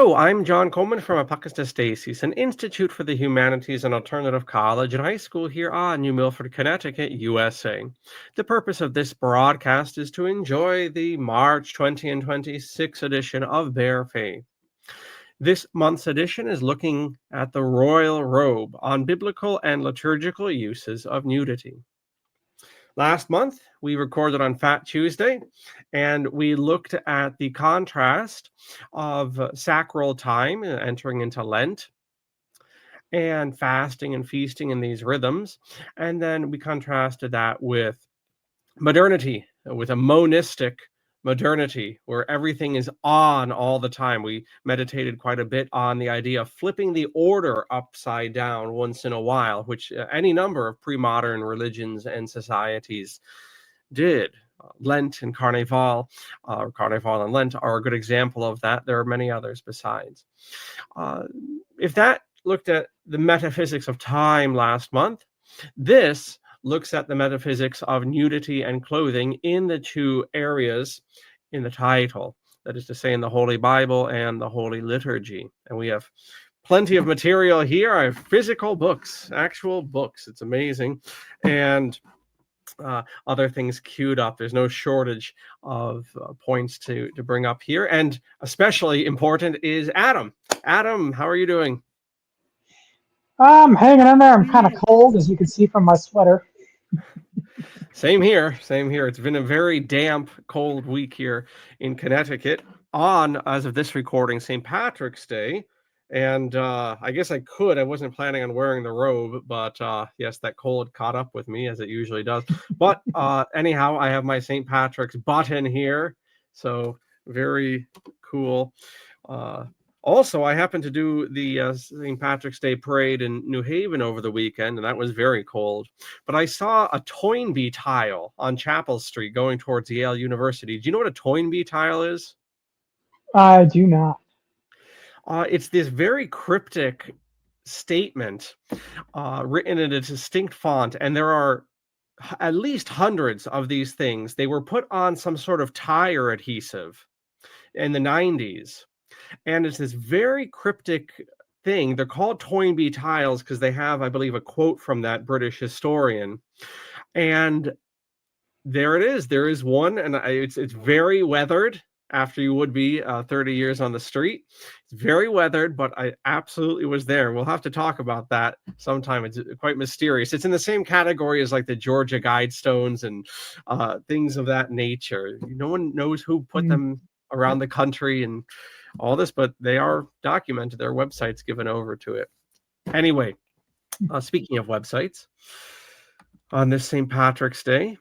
Hello, I'm John Coleman from ApocatastasisInstitute, an institute for the humanities and alternative college and high school here on New Milford, Connecticut, USA. The purpose of this broadcast is to enjoy the March 2026 edition of Bare Faith. This month's edition is looking at the Royal Robe on biblical and liturgical uses of nudity. Last month, we recorded on Fat Tuesday, and we looked at the contrast of sacral time entering into Lent and fasting and feasting in these rhythms. And then we contrasted that with modernity, with a monistic modernity where everything is on all the time. We meditated quite a bit on the idea of flipping the order upside down once in a while, which any number of pre-modern religions and societies did. Lent and Carnival, Carnival and Lent are a good example of that. There are many others besides. If that looked at the metaphysics of time last month, this looks at the metaphysics of nudity and clothing in the two areas in the title, that is to say, in the Holy Bible and the Holy Liturgy. And we have plenty of material here. I have physical books, actual books. It's amazing. And other things queued up. There's no shortage of points to bring up here. And especially important is Adam. Adam, how are you doing? I'm hanging in there. I'm kind of cold, as you can see from my sweater. Same here. It's been a very damp, cold week here in Connecticut on, as of this recording, St. Patrick's Day. And I guess I wasn't planning on wearing the robe, but yes, that cold caught up with me as it usually does. But anyhow, I have my St. Patrick's button here. So very cool. Also, I happened to do the St. Patrick's Day parade in New Haven over the weekend, and that was very cold. But I saw a Toynbee tile on Chapel Street going towards Yale University. Do you know what a Toynbee tile is? I do not. It's this very cryptic statement written in a distinct font, and there are at least hundreds of these things. They were put on some sort of tire adhesive in the 90s. And it's this very cryptic thing. They're called Toynbee tiles because they have, I believe, a quote from that British historian. And there it is. There is one, and it's very weathered after you would be 30 years on the street. It's very weathered, but I absolutely was there. We'll have to talk about that sometime. It's quite mysterious. It's in the same category as like the Georgia Guidestones and things of that nature. No one knows who put them around the country and all this, but they are documented. Their websites given over to it. Anyway, speaking of websites, on this St. Patrick's Day,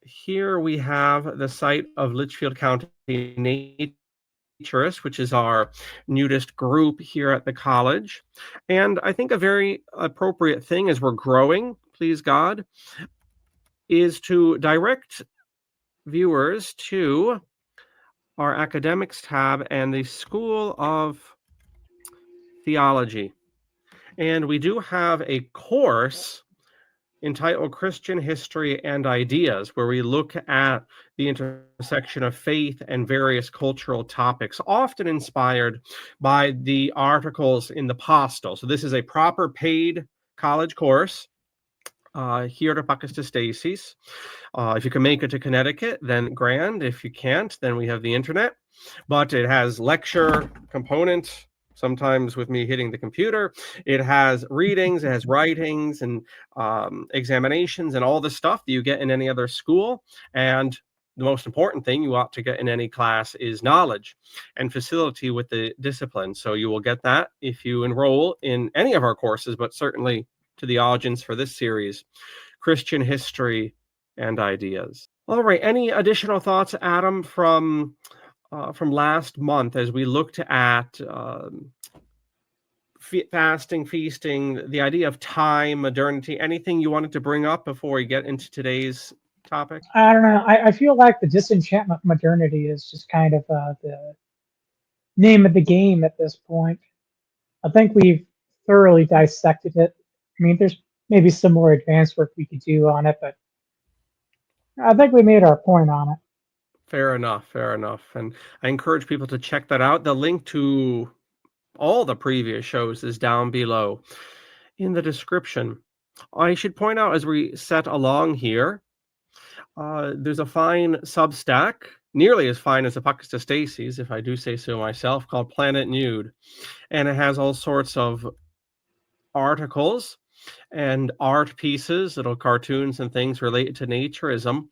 here we have the site of Litchfield County Naturists, which is our nudist group here at the college. And I think a very appropriate thing as we're growing, please God, is to direct viewers to our academics tab and the School of Theology. And we do have a course entitled Christian History and Ideas, where we look at the intersection of faith and various cultural topics, often inspired by the articles in the Postal. So this is a proper paid college course here at Apocatastasis. If you can make it to Connecticut, then grand. If you can't, then we have the internet. But it has lecture component, sometimes with me hitting the computer. It has readings, it has writings and examinations and all the stuff that you get in any other school. And the most important thing you ought to get in any class is knowledge and facility with the discipline. So you will get that if you enroll in any of our courses, but certainly to the audience for this series, Christian History and Ideas. All right, any additional thoughts, Adam, from last month as we looked at fasting, feasting, the idea of time, modernity? Anything you wanted to bring up before we get into today's topic? I don't know. I feel like the disenchantment of modernity is just kind of the name of the game at this point. I think we've thoroughly dissected it. I mean, there's maybe some more advanced work we could do on it, but I think we made our point on it. Fair enough, fair enough. And I encourage people to check that out. The link to all the previous shows is down below in the description. I should point out as we set along here, there's a fine Substack, nearly as fine as Apocatastasis, if I do say so myself, called Planet Nude. And it has all sorts of articles and art pieces, little cartoons and things related to naturism.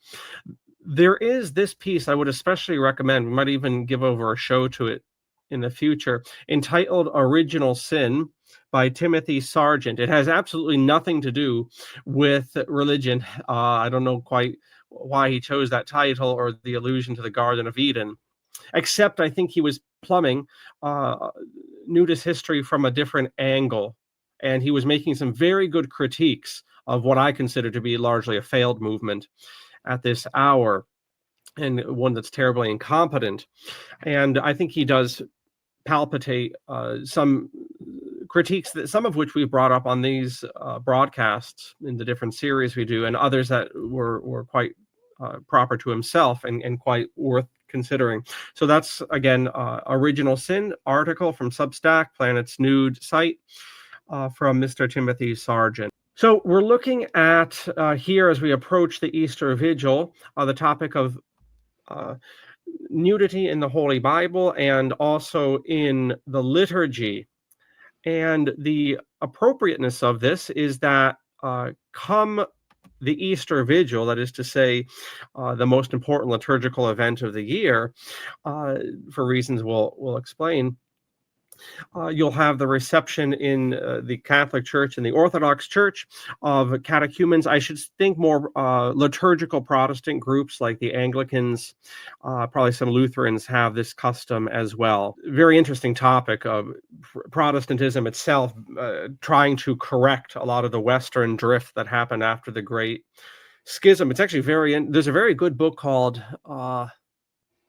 There is this piece I would especially recommend. We might even give over a show to it in the future, entitled Original Sin by Timothy Sargent. It has absolutely nothing to do with religion. I don't know quite why he chose that title or the allusion to the Garden of Eden, except I think he was plumbing nudist history from a different angle. And he was making some very good critiques of what I consider to be largely a failed movement at this hour, and one that's terribly incompetent. And I think he does palpitate some critiques, that some of which we've brought up on these broadcasts in the different series we do, and others that were quite proper to himself and quite worth considering. So that's, again, Original Sin article from Substack, Planet's Nude site, from Mr. Timothy Sargent. So we're looking at here, as we approach the Easter Vigil, the topic of nudity in the Holy Bible and also in the liturgy. And the appropriateness of this is that come the Easter Vigil, that is to say, the most important liturgical event of the year, for reasons we'll explain, you'll have the reception in the Catholic Church and the Orthodox Church of catechumens. I should think more liturgical Protestant groups like the Anglicans, probably some Lutherans have this custom as well. Very interesting topic of Protestantism itself, trying to correct a lot of the Western drift that happened after the Great Schism. It's actually there's a very good book called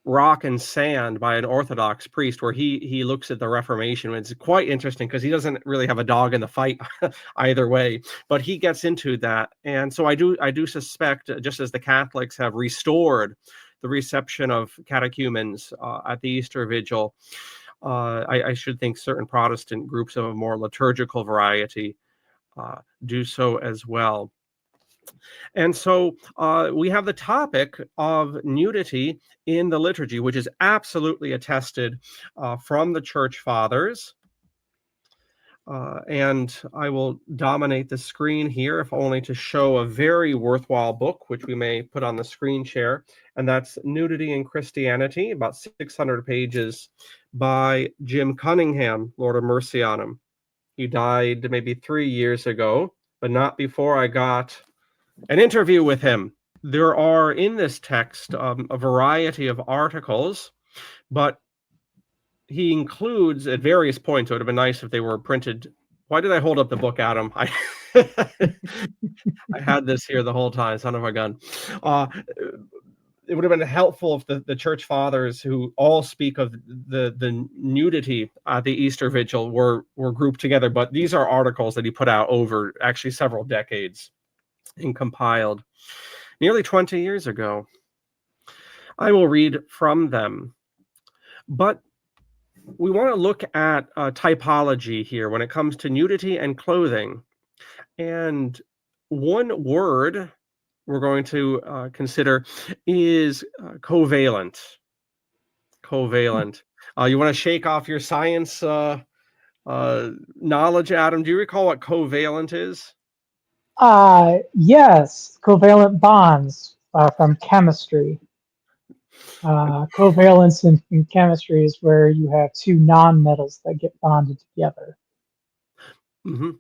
Rock and Sand by an Orthodox priest, where he looks at the Reformation. It's quite interesting because he doesn't really have a dog in the fight either way, but he gets into that. And so I do suspect, just as the Catholics have restored the reception of catechumens at the Easter Vigil, I should think certain Protestant groups of a more liturgical variety do so as well. And so we have the topic of nudity in the liturgy, which is absolutely attested from the Church Fathers. And I will dominate the screen here, if only to show a very worthwhile book, which we may put on the screen share. And that's Nudity in Christianity, about 600 pages, by Jim Cunningham, Lord have mercy on him. He died maybe 3 years ago, but not before I got an interview with him. There are in this text a variety of articles, but he includes at various points. It would have been nice if they were printed. Why did I hold up the book, Adam? I had this here the whole time, son of a gun. It would have been helpful if the Church Fathers, who all speak of the nudity at the Easter Vigil, were grouped together. But these are articles that he put out over actually several decades and compiled nearly 20 years ago. I will read from them. But we want to look at typology here when it comes to nudity and clothing. And one word we're going to consider is covalent. Covalent. You want to shake off your science knowledge, Adam? Do you recall what covalent is? Yes, covalent bonds from chemistry. Covalence in chemistry is where you have two nonmetals that get bonded together. Mm-hmm.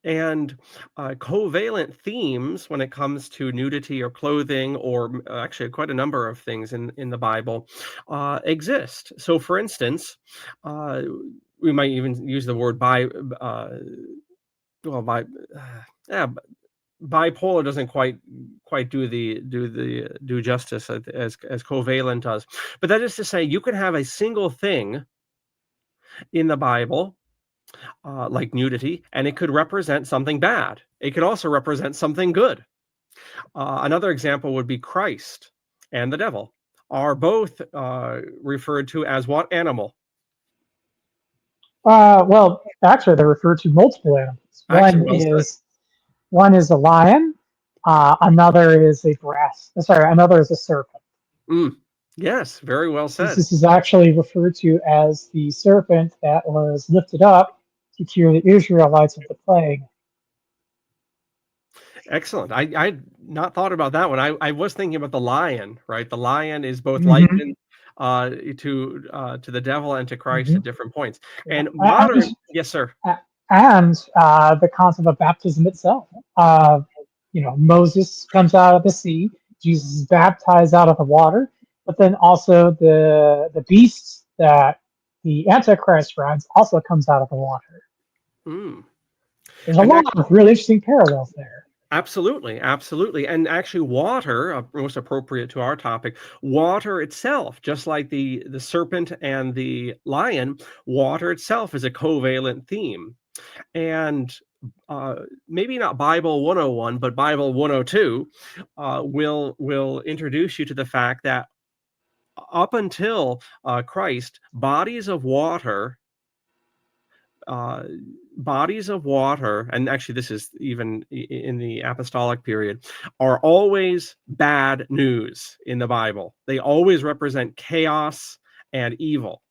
And covalent themes when it comes to nudity or clothing, or actually quite a number of things in the Bible, exist. So, for instance, we might even use the word bipolar doesn't quite do justice as covalent does. But that is to say, you can have a single thing in the Bible, like nudity, and it could represent something bad. It could also represent something good. Another example would be Christ and the devil. are both referred to as what animal? Well, actually, they're referred to multiple animals. Actually, well said. One is a lion. Another is a brass. Sorry, another is a serpent. Yes, very well said. This is actually referred to as the serpent that was lifted up to cure the Israelites of the plague. Excellent. I'd not thought about that one. I was thinking about the lion, right? The lion is both Mm-hmm. likened to the devil and to Christ Mm-hmm. at different points. Yeah. And modern, yes, sir. And the concept of baptism itself. Moses comes out of the sea, Jesus is baptized out of the water, but then also the beast that the Antichrist rides also comes out of the water. Mm. There's a And lot of really interesting parallels there. absolutely, absolutely. And actually, water, most appropriate to our topic, water itself, just like the serpent and the lion, water itself is a covalent theme. And maybe not Bible 101, but Bible 102 will introduce you to the fact that up until Christ, uh, bodies of water, and actually this is even in the apostolic period, are always bad news in the Bible. They always represent chaos and evil.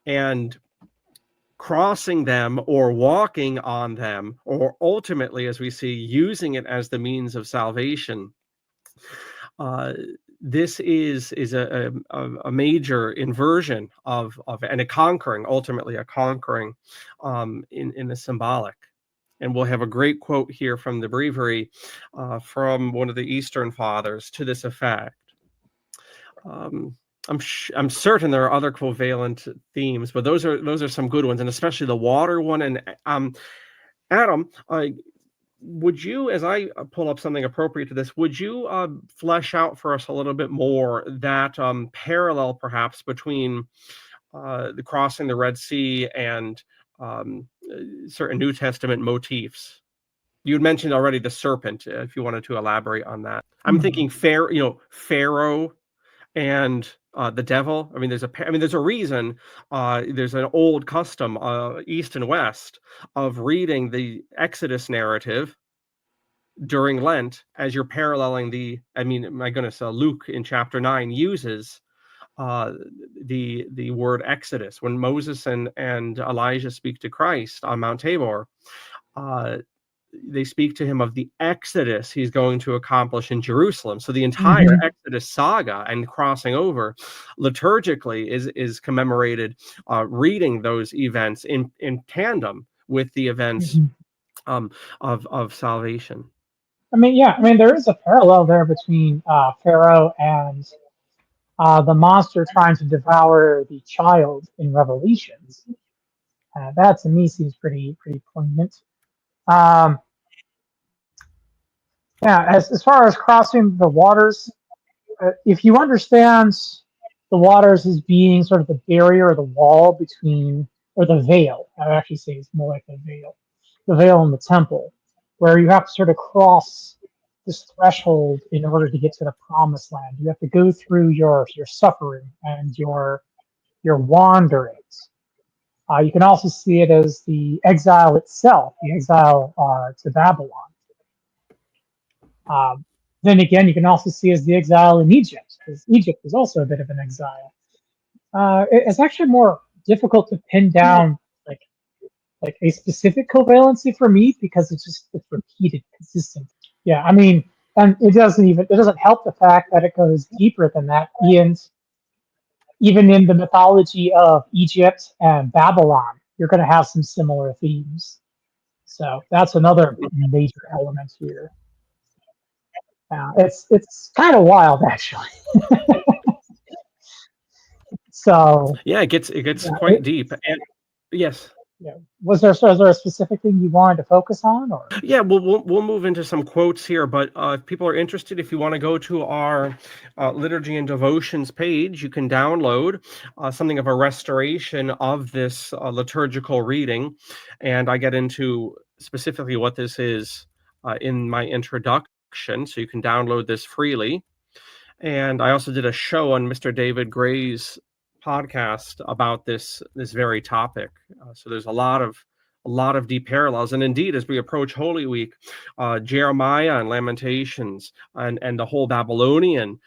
And crossing them or walking on them, or ultimately, as we see, using it as the means of salvation, uh, this is a major inversion of and a conquering, ultimately a conquering in the symbolic. And we'll have a great quote here from the breviary from one of the Eastern Fathers to this effect. I'm certain there are other covalent themes, but those are some good ones, and especially the water one. And Adam, would you, as I pull up something appropriate to this, would you flesh out for us a little bit more that parallel, perhaps, between the crossing the Red Sea and certain New Testament motifs? You had mentioned already the serpent. If you wanted to elaborate on that, I'm thinking Pharaoh and the devil. I mean, there's a reason. There's an old custom, East and West, of reading the Exodus narrative during Lent as you're paralleling my goodness, Luke in chapter 9 uses uh, the word Exodus when Moses and Elijah speak to Christ on Mount Tabor. Uh, they speak to him of the exodus he's going to accomplish in Jerusalem. So the entire Exodus saga and crossing over liturgically is commemorated, reading those events in tandem with the events of salvation. I mean, there is a parallel there between Pharaoh and the monster trying to devour the child in Revelations. That to me seems pretty poignant. Um, yeah, as far as crossing the waters, if you understand the waters as being sort of the barrier or the wall between, or the veil, I would actually say it's more like the veil in the temple, where you have to sort of cross this threshold in order to get to the promised land. You have to go through your suffering and your wanderings. You can also see it as the exile itself, the exile to Babylon. Um, then again, you can also see as the exile in Egypt, because Egypt was also a bit of an exile. It's actually more difficult to pin down like a specific covalency for me because it's repeated, consistent. Yeah, I mean, and it doesn't help the fact that it goes deeper than that. Even in the mythology of Egypt and Babylon, you're going to have some similar themes. So that's another major element here. It's kind of wild, actually. So Yeah, it gets yeah, quite deep. And yes. yeah. Was there a specific thing you wanted to focus on, or? Yeah, we'll move into some quotes here, but if people are interested, if you want to go to our liturgy and devotions page, you can download something of a restoration of this liturgical reading, and I get into specifically what this is in my introduction, so you can download this freely. And I also did a show on Mr. David Gray's podcast about this very topic. So there's a lot of deep parallels. And indeed, as we approach Holy Week, Jeremiah and Lamentations and the whole Babylonian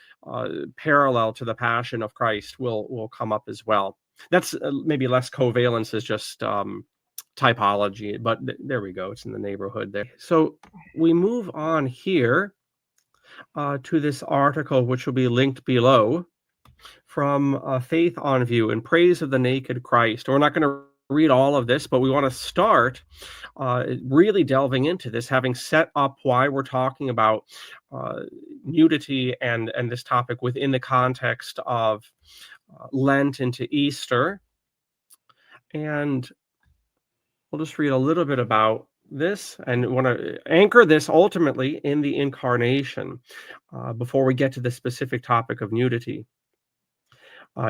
parallel to the Passion of Christ will come up as well. That's maybe less covalence as just typology, but there we go. It's in the neighborhood there. So we move on here to this article, which will be linked below, from Faith on View in Praise of the Naked Christ. We're not going to read all of this, but we want to start really delving into this, having set up why we're talking about nudity and this topic within the context of Lent into Easter. And we'll just read a little bit about this and want to anchor this ultimately in the Incarnation before we get to the specific topic of nudity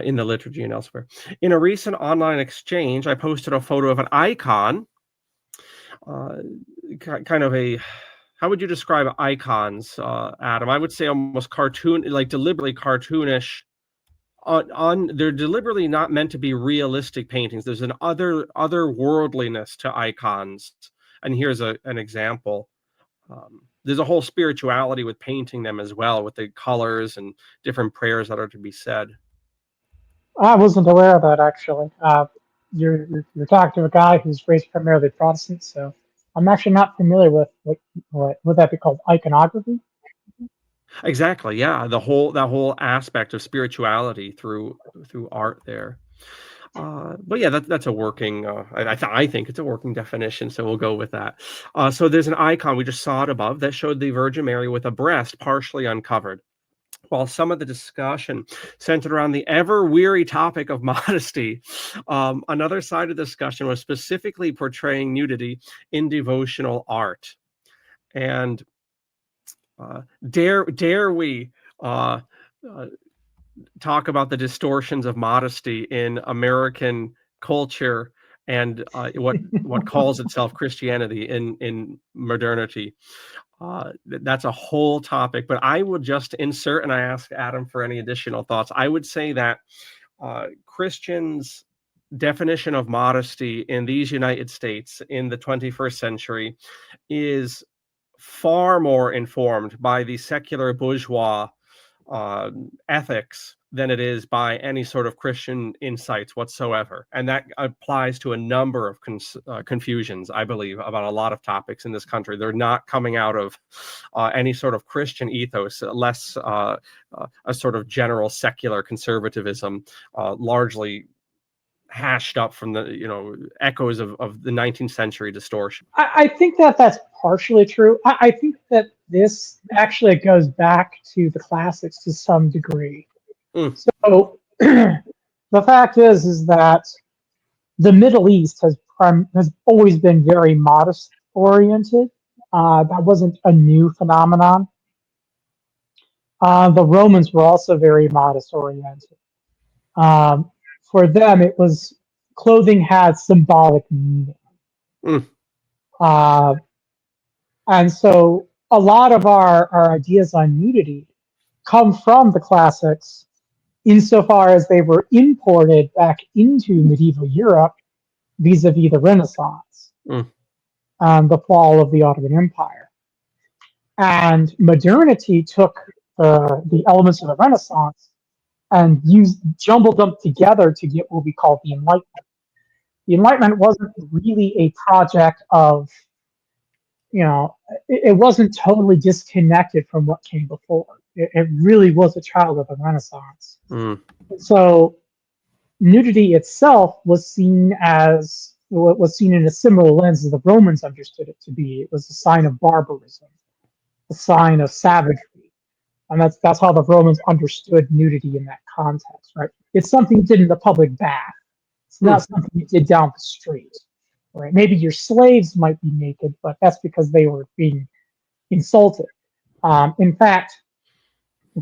in the liturgy and elsewhere. In a recent online exchange, I posted a photo of an icon, kind of a, how would you describe icons, Adam? I would say almost cartoon, like deliberately cartoonish. They're deliberately not meant to be realistic paintings. There's an otherworldliness to icons, and here's an example. There's a whole spirituality with painting them as well, with the colors and different prayers that are to be said. I wasn't aware of that, actually. You're talking to a guy who's raised primarily Protestant, so I'm actually not familiar with what would that be called, iconography? Exactly, yeah. That whole aspect of spirituality through art there. But yeah, that's a working. I think it's a working definition, so we'll go with that. So there's an icon, we just saw it above, that showed the Virgin Mary with a breast partially uncovered. While some of the discussion centered around the ever-weary topic of modesty, another side of the discussion was specifically portraying nudity in devotional art. And dare we talk about the distortions of modesty in American culture and what calls itself Christianity in modernity? That's a whole topic, but I will just insert, and I ask Adam for any additional thoughts. I would say that Christians' definition of modesty in these United States in the 21st century is far more informed by the secular bourgeois ethics than it is by any sort of Christian insights whatsoever. And that applies to a number of confusions, I believe, about a lot of topics in this country. They're not coming out of any sort of Christian ethos, less a sort of general secular conservatism, largely hashed up from the echoes of the 19th century distortion. I think that's partially true. I think that this actually goes back to the classics to some degree. So the fact is that the Middle East has always been very modest oriented. That wasn't a new phenomenon. The Romans were also very modest oriented. For them, it was clothing had symbolic meaning. And so a lot of our ideas on nudity come from the classics insofar as they were imported back into medieval Europe vis-a-vis the Renaissance and the fall of the Ottoman Empire. And modernity took the elements of the Renaissance and jumbled them together to get what we call the Enlightenment. The Enlightenment wasn't really a project of, it wasn't totally disconnected from what came before. It really was a child of the Renaissance. So nudity itself was seen in a similar lens as the Romans understood it to be. It was a sign of barbarism, a sign of savagery. And that's how the Romans understood nudity in that context, right? It's something you did in the public bath. It's not something you did down the street, right? Maybe your slaves might be naked, but that's because they were being insulted. In fact,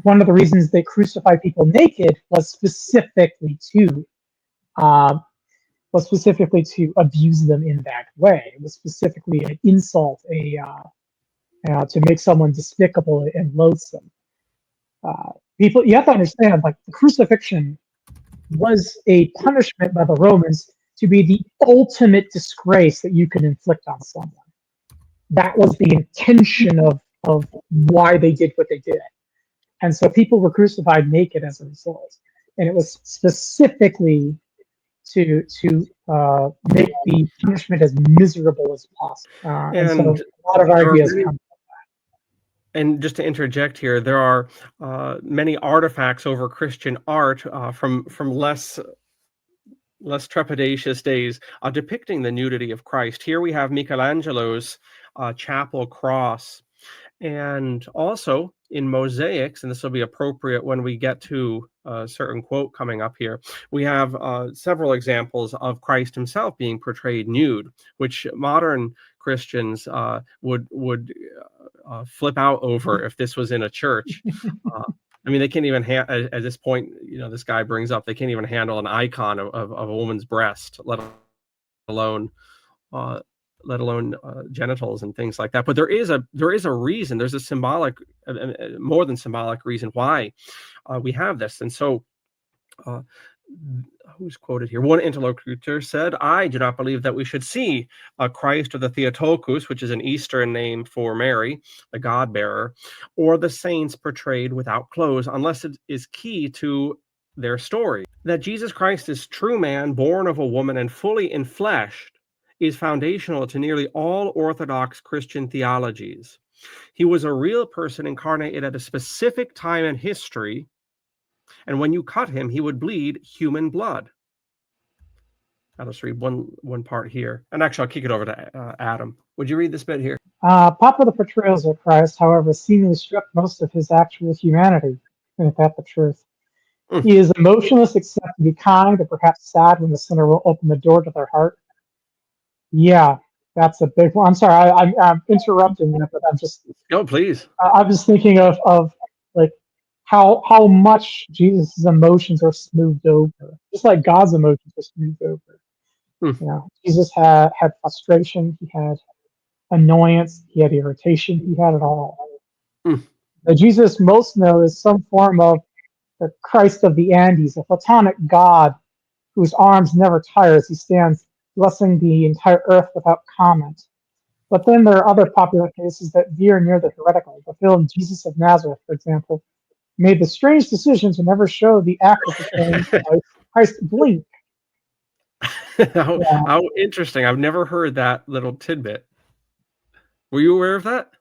one of the reasons they crucified people naked was specifically to abuse them in that way. It was specifically an insult, to make someone despicable and loathsome. people, you have to understand, like, the crucifixion was a punishment by the Romans to be the ultimate disgrace that you could inflict on someone. That was the intention of why they did what they did. And so people were crucified naked as a result. And it was specifically to make the punishment as miserable as possible. And so And a lot of ideas come. and just to interject here, there are many artifacts over Christian art from less trepidatious days depicting the nudity of Christ. Here we have Michelangelo's chapel cross, and also in mosaics, and this will be appropriate when we get to a certain quote coming up here, we have several examples of Christ himself being portrayed nude, which modern Christians would flip out over if this was in a church. I mean, they can't even at this point, this guy brings up, they can't even handle an icon of a woman's breast, let alone genitals and things like that. But there is a reason. There's a symbolic, more than symbolic reason why we have this. And so, who's quoted here? One interlocutor said, "I do not believe that we should see Christ or the Theotokos, which is an Eastern name for Mary, the God bearer, or the saints portrayed without clothes, unless it is key to their story. That Jesus Christ is true man, born of a woman and fully enfleshed, is foundational to nearly all Orthodox Christian theologies. He was a real person incarnated at a specific time in history, and when you cut him, he would bleed human blood." I'll just read one part here. And actually, I'll kick it over to Adam. Would you read this bit here? Popular portrayals of Christ, however, seemingly strip most of his actual humanity. Isn't that the truth? He is emotionless except to be kind or perhaps sad when the sinner will open the door to their heart. Yeah, that's a big one. I'm sorry, I'm interrupting you, but I'm just. Oh, please. I'm just thinking of like how much Jesus' emotions are smoothed over, just like God's emotions are smoothed over. Jesus had frustration, he had annoyance, he had irritation, he had it all. But Jesus most know is some form of the Christ of the Andes, a platonic God whose arms never tire as he stands blessing the entire earth without comment. But then there are other popular cases that veer near the heretical. The film Jesus of Nazareth, for example, made the strange decision to never show the actor portraying Christ blink. How interesting. I've never heard that little tidbit. Were you aware of that?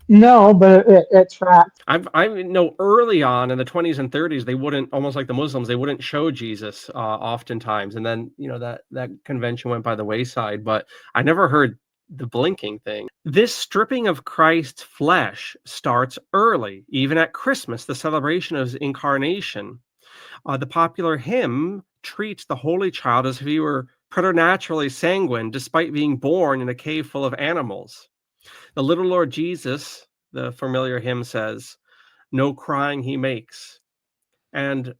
No, but it tracks. I know early on in the 20s and 30s, they wouldn't, almost like the Muslims, they wouldn't show Jesus oftentimes. And then, that convention went by the wayside, but I never heard the blinking thing. This stripping of Christ's flesh starts early, even at Christmas, the celebration of his incarnation. The popular hymn treats the Holy Child as if he were preternaturally sanguine, despite being born in a cave full of animals. The little Lord Jesus, the familiar hymn says, no crying he makes. And,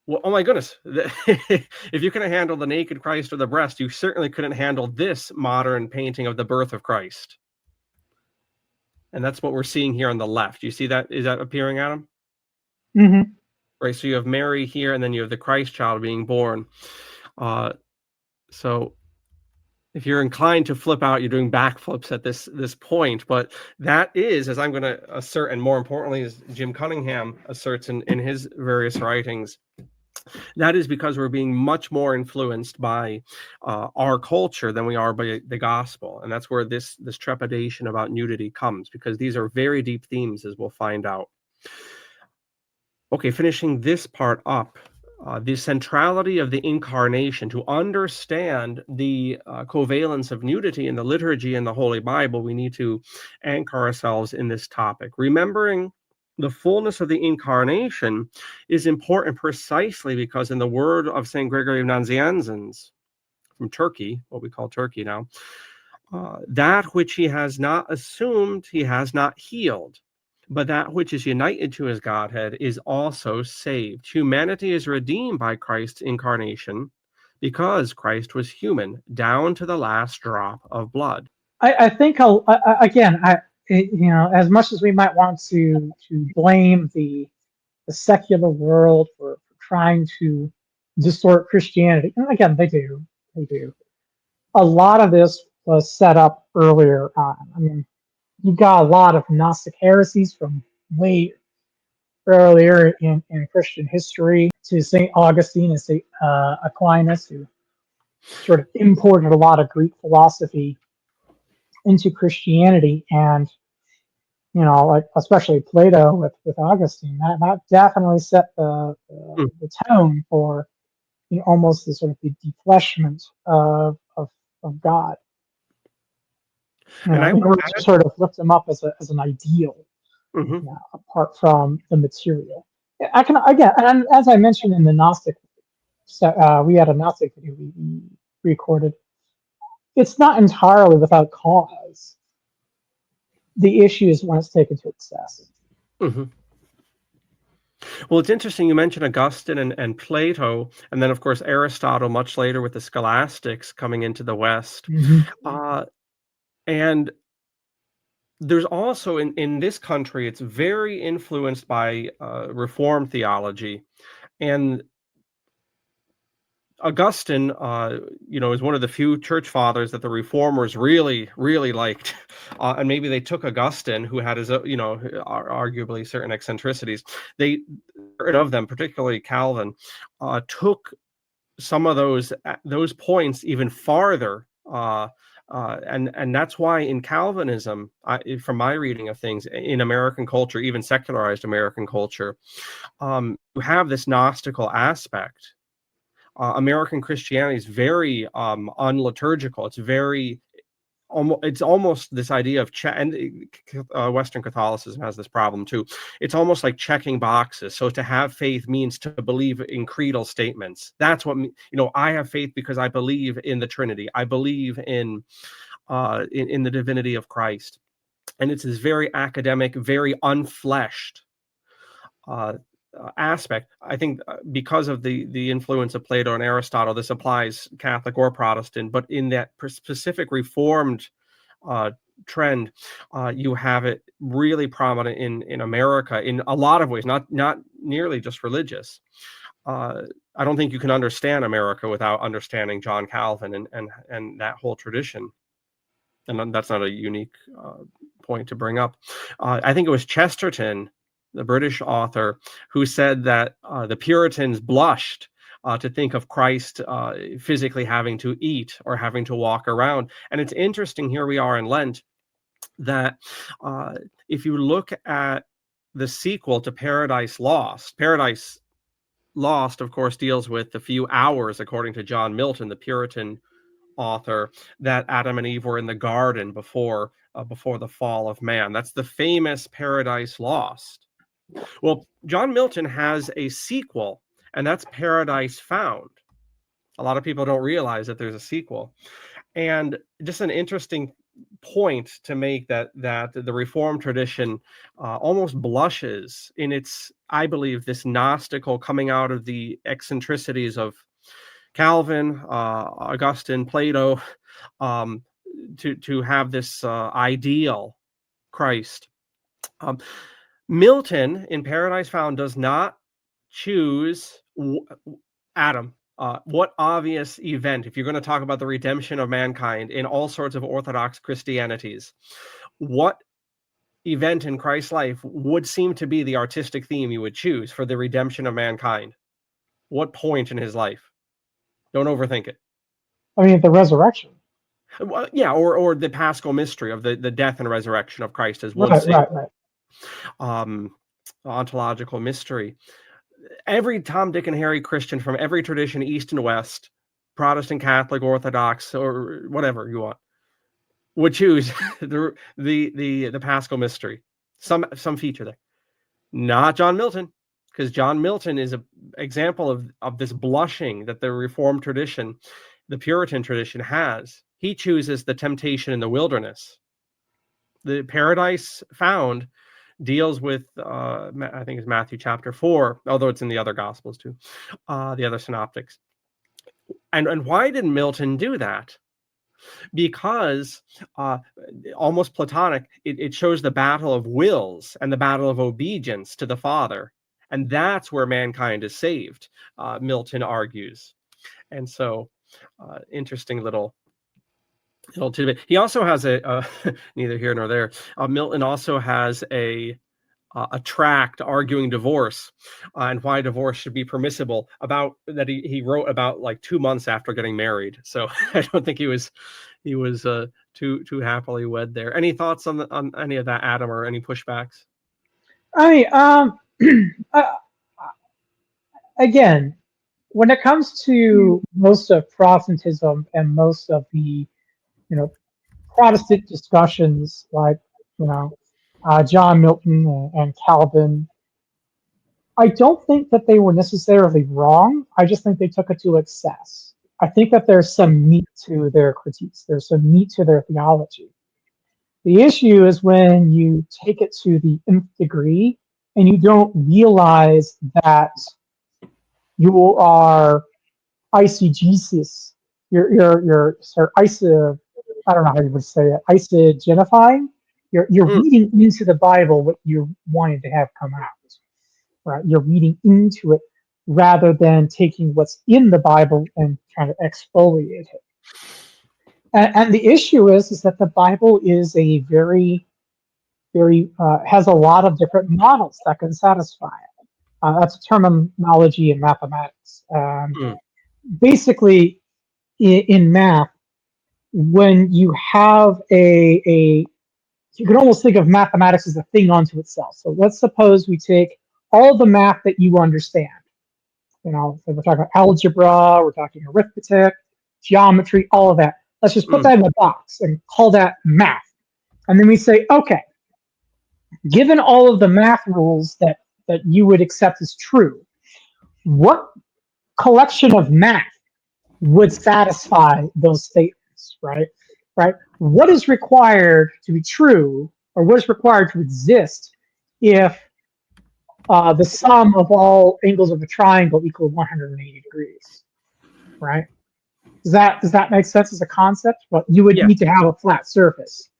well, oh my goodness, if you couldn't handle the naked Christ or the breast, you certainly couldn't handle this modern painting of the birth of Christ. And that's what we're seeing here on the left. You see that? Is that appearing, Adam? Mm-hmm. Right, so you have Mary here, and then you have the Christ child being born. So if you're inclined to flip out, you're doing backflips at this point. But that is, as I'm going to assert, and more importantly, as Jim Cunningham asserts in his various writings, that is because we're being much more influenced by our culture than we are by the gospel. And that's where this trepidation about nudity comes, because these are very deep themes, as we'll find out. Okay, finishing this part up, the centrality of the Incarnation, to understand the covalence of nudity in the liturgy and the Holy Bible, we need to anchor ourselves in this topic. Remembering the fullness of the Incarnation is important precisely because in the word of St. Gregory of Nazianzus from Turkey, what we call Turkey now, that which he has not assumed, he has not healed. But that which is united to his Godhead is also saved. Humanity is redeemed by Christ's incarnation because Christ was human down to the last drop of blood. I think again, as much as we might want to blame the the secular world for trying to distort Christianity. And again, they do. They do. A lot of this was set up earlier on. I mean, you got a lot of Gnostic heresies from way earlier in Christian history to St. Augustine and St. Aquinas, who sort of imported a lot of Greek philosophy into Christianity. And, like especially Plato with Augustine, that definitely set the tone for almost the sort of the defleshment of God. And I In would order to add, sort of lift him up as an ideal, mhm, apart from the material. I can again, and as I mentioned in the Gnostic, we had a Gnostic video we recorded. It's not entirely without cause. The issue is when it's taken to excess. mhm. Well, it's interesting you mentioned Augustine and Plato, and then, of course, Aristotle much later with the scholastics coming into the West. Mm-hmm. And there's also in this country, it's very influenced by Reformed theology. And Augustine, is one of the few church fathers that the reformers really, really liked. And maybe they took Augustine, who had his, arguably certain eccentricities. Certain of them, particularly Calvin, took some of those points even farther. And that's why in Calvinism, from my reading of things, in American culture, even secularized American culture, you have this Gnostical aspect. American Christianity is very unliturgical. It's almost this idea of and Western Catholicism has this problem too. It's almost like checking boxes. So to have faith means to believe in creedal statements. That's what I have faith because I believe in the Trinity. I believe in the divinity of Christ, and it's this very academic, very unfleshed aspect. I think because of the influence of Plato and Aristotle, this applies Catholic or Protestant, but in that specific Reformed trend, you have it really prominent in America in a lot of ways, not nearly just religious. I don't think you can understand America without understanding John Calvin and that whole tradition. And that's not a unique point to bring up. I think it was Chesterton, the British author, who said that the Puritans blushed to think of Christ physically having to eat or having to walk around. And it's interesting, here we are in Lent, that if you look at the sequel to Paradise Lost, of course, deals with the few hours, according to John Milton, the Puritan author, that Adam and Eve were in the garden before the fall of man. That's the famous Paradise Lost. Well, John Milton has a sequel, and that's Paradise Found. A lot of people don't realize that there's a sequel. And just an interesting point to make, that the Reformed tradition almost blushes in its, I believe, this Gnostical coming out of the eccentricities of Calvin, Augustine, Plato, to have this ideal Christ. Milton in Paradise Found does not choose Adam. What obvious event, if you're going to talk about the redemption of mankind in all sorts of Orthodox Christianities, what event in Christ's life would seem to be the artistic theme you would choose for the redemption of mankind? What point in his life? Don't overthink it. I mean, the resurrection. Well, yeah, or the Paschal mystery of the death and resurrection of Christ as one Right, single right. Ontological mystery. Every Tom, Dick, and Harry Christian from every tradition, East and West, Protestant, Catholic, Orthodox, or whatever you want, would choose the Paschal mystery, some feature there. Not John Milton, because John Milton is an example of this blushing that the Reformed tradition, the Puritan tradition, has. He chooses the temptation in the wilderness. The Paradise Found deals with, I think it's Matthew chapter 4, although it's in the other Gospels too, the other synoptics. And why did Milton do that? Because almost Platonic, it shows the battle of wills and the battle of obedience to the Father. and that's where mankind is saved, Milton argues. And so, interesting little tidbit. He also has neither here nor there. Milton also has a tract arguing divorce, and why divorce should be permissible. About that, he wrote about like 2 months after getting married. So I don't think he was too happily wed there. Any thoughts on any of that, Adam, or any pushbacks? Uh, again, when it comes to most of Protestantism and most of the, Protestant discussions, like, John Milton and Calvin, I don't think that they were necessarily wrong. I just think they took it to excess. I think that there's some meat to their critiques. There's some meat to their theology. The issue is when you take it to the nth degree and you don't realize that you are eisegesis. You're sort of I don't know how you would say it, eisegenifying. You're reading into the Bible what you're wanting to have come out. Right? You're reading into it rather than taking what's in the Bible and trying to exfoliate it. And the issue is that the Bible is a very, very has a lot of different models that can satisfy it. That's a terminology in mathematics. Basically, in math, when you have you can almost think of mathematics as a thing unto itself. So let's suppose we take all the math that you understand. So we're talking about algebra, we're talking arithmetic, geometry, all of that. Let's just put that in a box and call that math. And then we say, okay, given all of the math rules that you would accept as true, what collection of math would satisfy those statements, right? Right? What is required to be true, or what is required to exist if the sum of all angles of a triangle equal 180 degrees, right? Does that make sense as a concept? Well, you would need to have a flat surface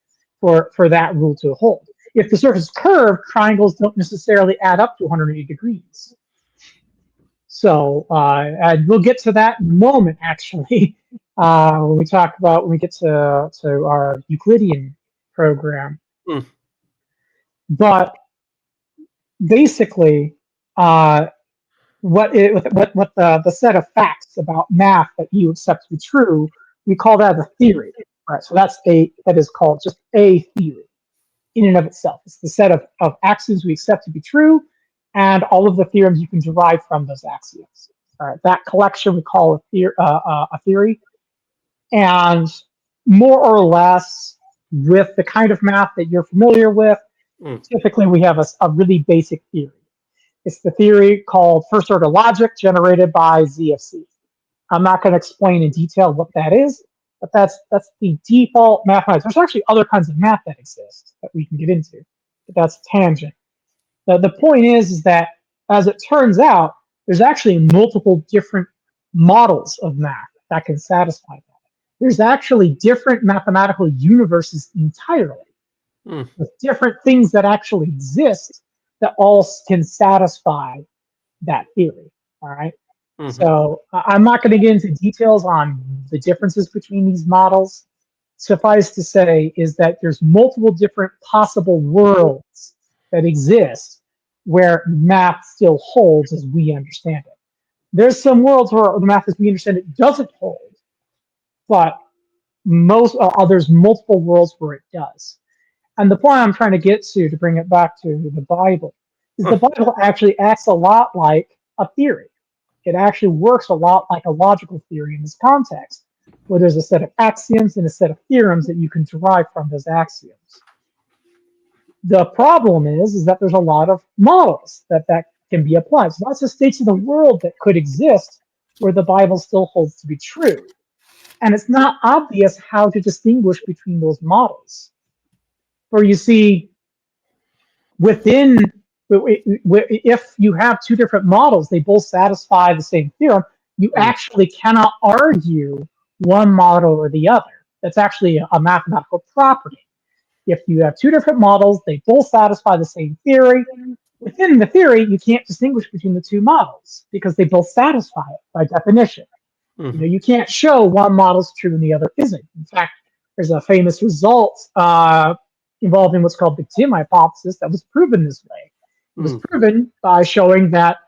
for that rule to hold. If the surface is curved, triangles don't necessarily add up to 180 degrees. So and we'll get to that in a moment, actually, when we get to our Euclidean program. But basically, what the set of facts about math that you accept to be true, we call that a theory, right? So that is called just a theory in and of itself. It's the set of axioms we accept to be true, and all of the theorems you can derive from those axioms. All right, that collection we call a theory, and more or less with the kind of math that you're familiar with, typically we have a really basic theory. It's the theory called first order logic generated by ZFC. I'm not going to explain in detail what that is, but that's the default mathematics. There's actually other kinds of math that exist that we can get into, but that's a tangent. The point is that, as it turns out, there's actually multiple different models of math that can satisfy that. There's actually different mathematical universes entirely, with different things that actually exist that all can satisfy that theory. All right. So I'm not going to get into details on the differences between these models. Suffice to say is that there's multiple different possible worlds that exist where math still holds as we understand it. There's some worlds where the math as we understand it doesn't hold, but there's multiple worlds where it does. And the point I'm trying to get to bring it back to the Bible, is the Bible actually acts a lot like a theory. It actually works a lot like a logical theory in this context, where there's a set of axioms and a set of theorems that you can derive from those axioms. The problem is that there's a lot of models that can be applied. So lots of states of the world that could exist where the Bible still holds to be true. And it's not obvious how to distinguish between those models. For you see, if you have two different models, they both satisfy the same theorem, you actually cannot argue one model or the other. That's actually a mathematical property. If you have two different models, they both satisfy the same theory, Within the theory, you can't distinguish between the two models because they both satisfy it by definition. Mm-hmm. You can't show one model's true and the other isn't. In fact, there's a famous result involving what's called the Jim hypothesis that was proven this way. It was proven by showing that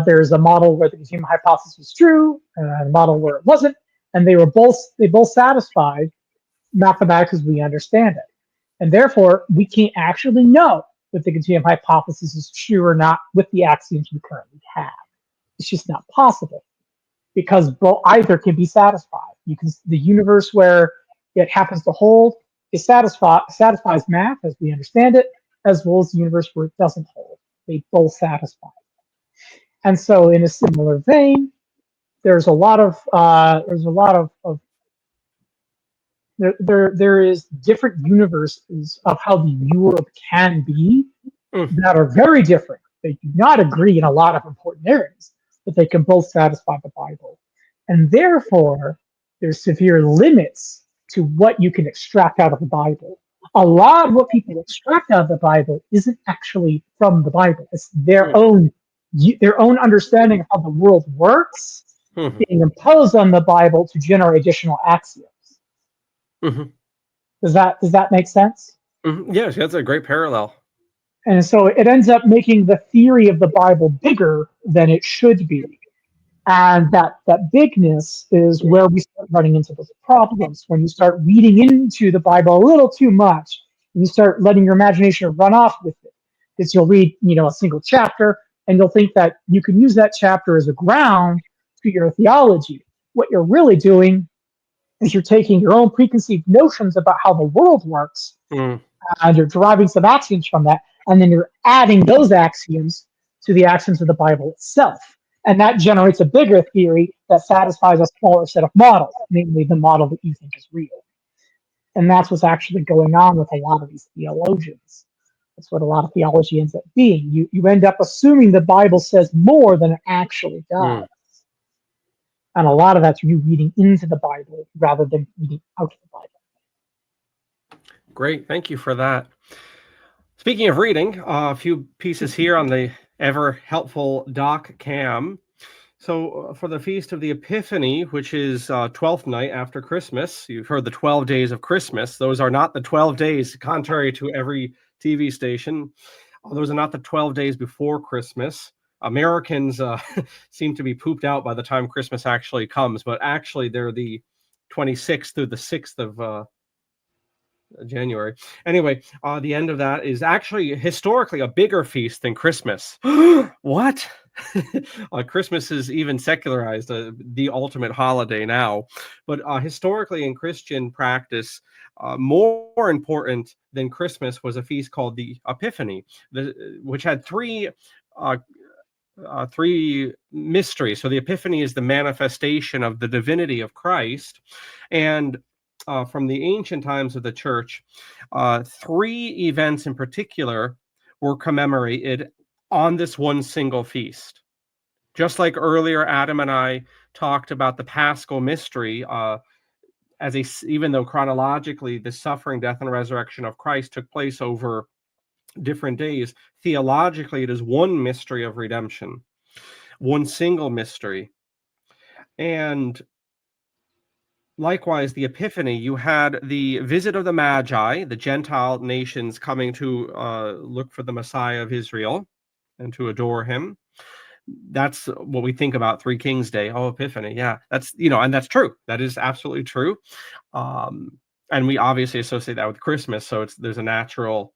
there's a model where the Jim hypothesis was true and a model where it wasn't, and they both satisfied mathematically as we understand it. And therefore, we can't actually know if the continuum hypothesis is true or not with the axioms we currently have. It's just not possible because either can be satisfied. The universe where it happens to hold satisfies math as we understand it, as well as the universe where it doesn't hold. They both satisfy. And so, in a similar vein, there's a lot of there is different universes of how the world can be that are very different. They do not agree in a lot of important areas, but they can both satisfy the Bible. And therefore, there's severe limits to what you can extract out of the Bible. A lot of what people extract out of the Bible isn't actually from the Bible. It's their own understanding of how the world works being imposed on the Bible to generate additional axioms. Mm-hmm. Does that make sense? Mm-hmm. Yes, that's a great parallel. And so it ends up making the theory of the Bible bigger than it should be. And that bigness is where we start running into those problems. When you start reading into the Bible a little too much, and you start letting your imagination run off with it. Because you'll read, a single chapter, and you'll think that you can use that chapter as a ground to your theology. What you're really doing is you're taking your own preconceived notions about how the world works, and you're deriving some axioms from that, and then you're adding those axioms to the axioms of the Bible itself. And that generates a bigger theory that satisfies a smaller set of models, namely the model that you think is real. And that's what's actually going on with a lot of these theologians. That's what a lot of theology ends up being. You end up assuming the Bible says more than it actually does. And a lot of that's you reading into the Bible rather than reading out of the Bible. Great. Thank you for that. Speaking of reading, a few pieces here on the ever helpful Doc Cam. So for the Feast of the Epiphany, which is 12th night after Christmas, you've heard the 12 days of Christmas. Those are not the 12 days, contrary to every TV station. Those are not the 12 days before Christmas. Americans seem to be pooped out by the time Christmas actually comes, but actually they're the 26th through the 6th of January. Anyway, the end of that is actually historically a bigger feast than Christmas. What? Christmas is even secularized, the ultimate holiday now. But historically in Christian practice, more important than Christmas was a feast called the Epiphany, which had three mysteries. So the Epiphany is the manifestation of the divinity of Christ. And from the ancient times of the church, three events in particular were commemorated on this one single feast. Just like earlier, Adam and I talked about the Paschal mystery, even though chronologically the suffering, death, and resurrection of Christ took place over different days, theologically it is one mystery of redemption, one single mystery. And likewise, the Epiphany, you had the visit of the Magi, the Gentile nations coming to look for the Messiah of Israel and to adore him. That's what we think about Three Kings Day. Oh, Epiphany. Yeah, that's, and that's true. That is absolutely true. And we obviously associate that with Christmas. So there's a natural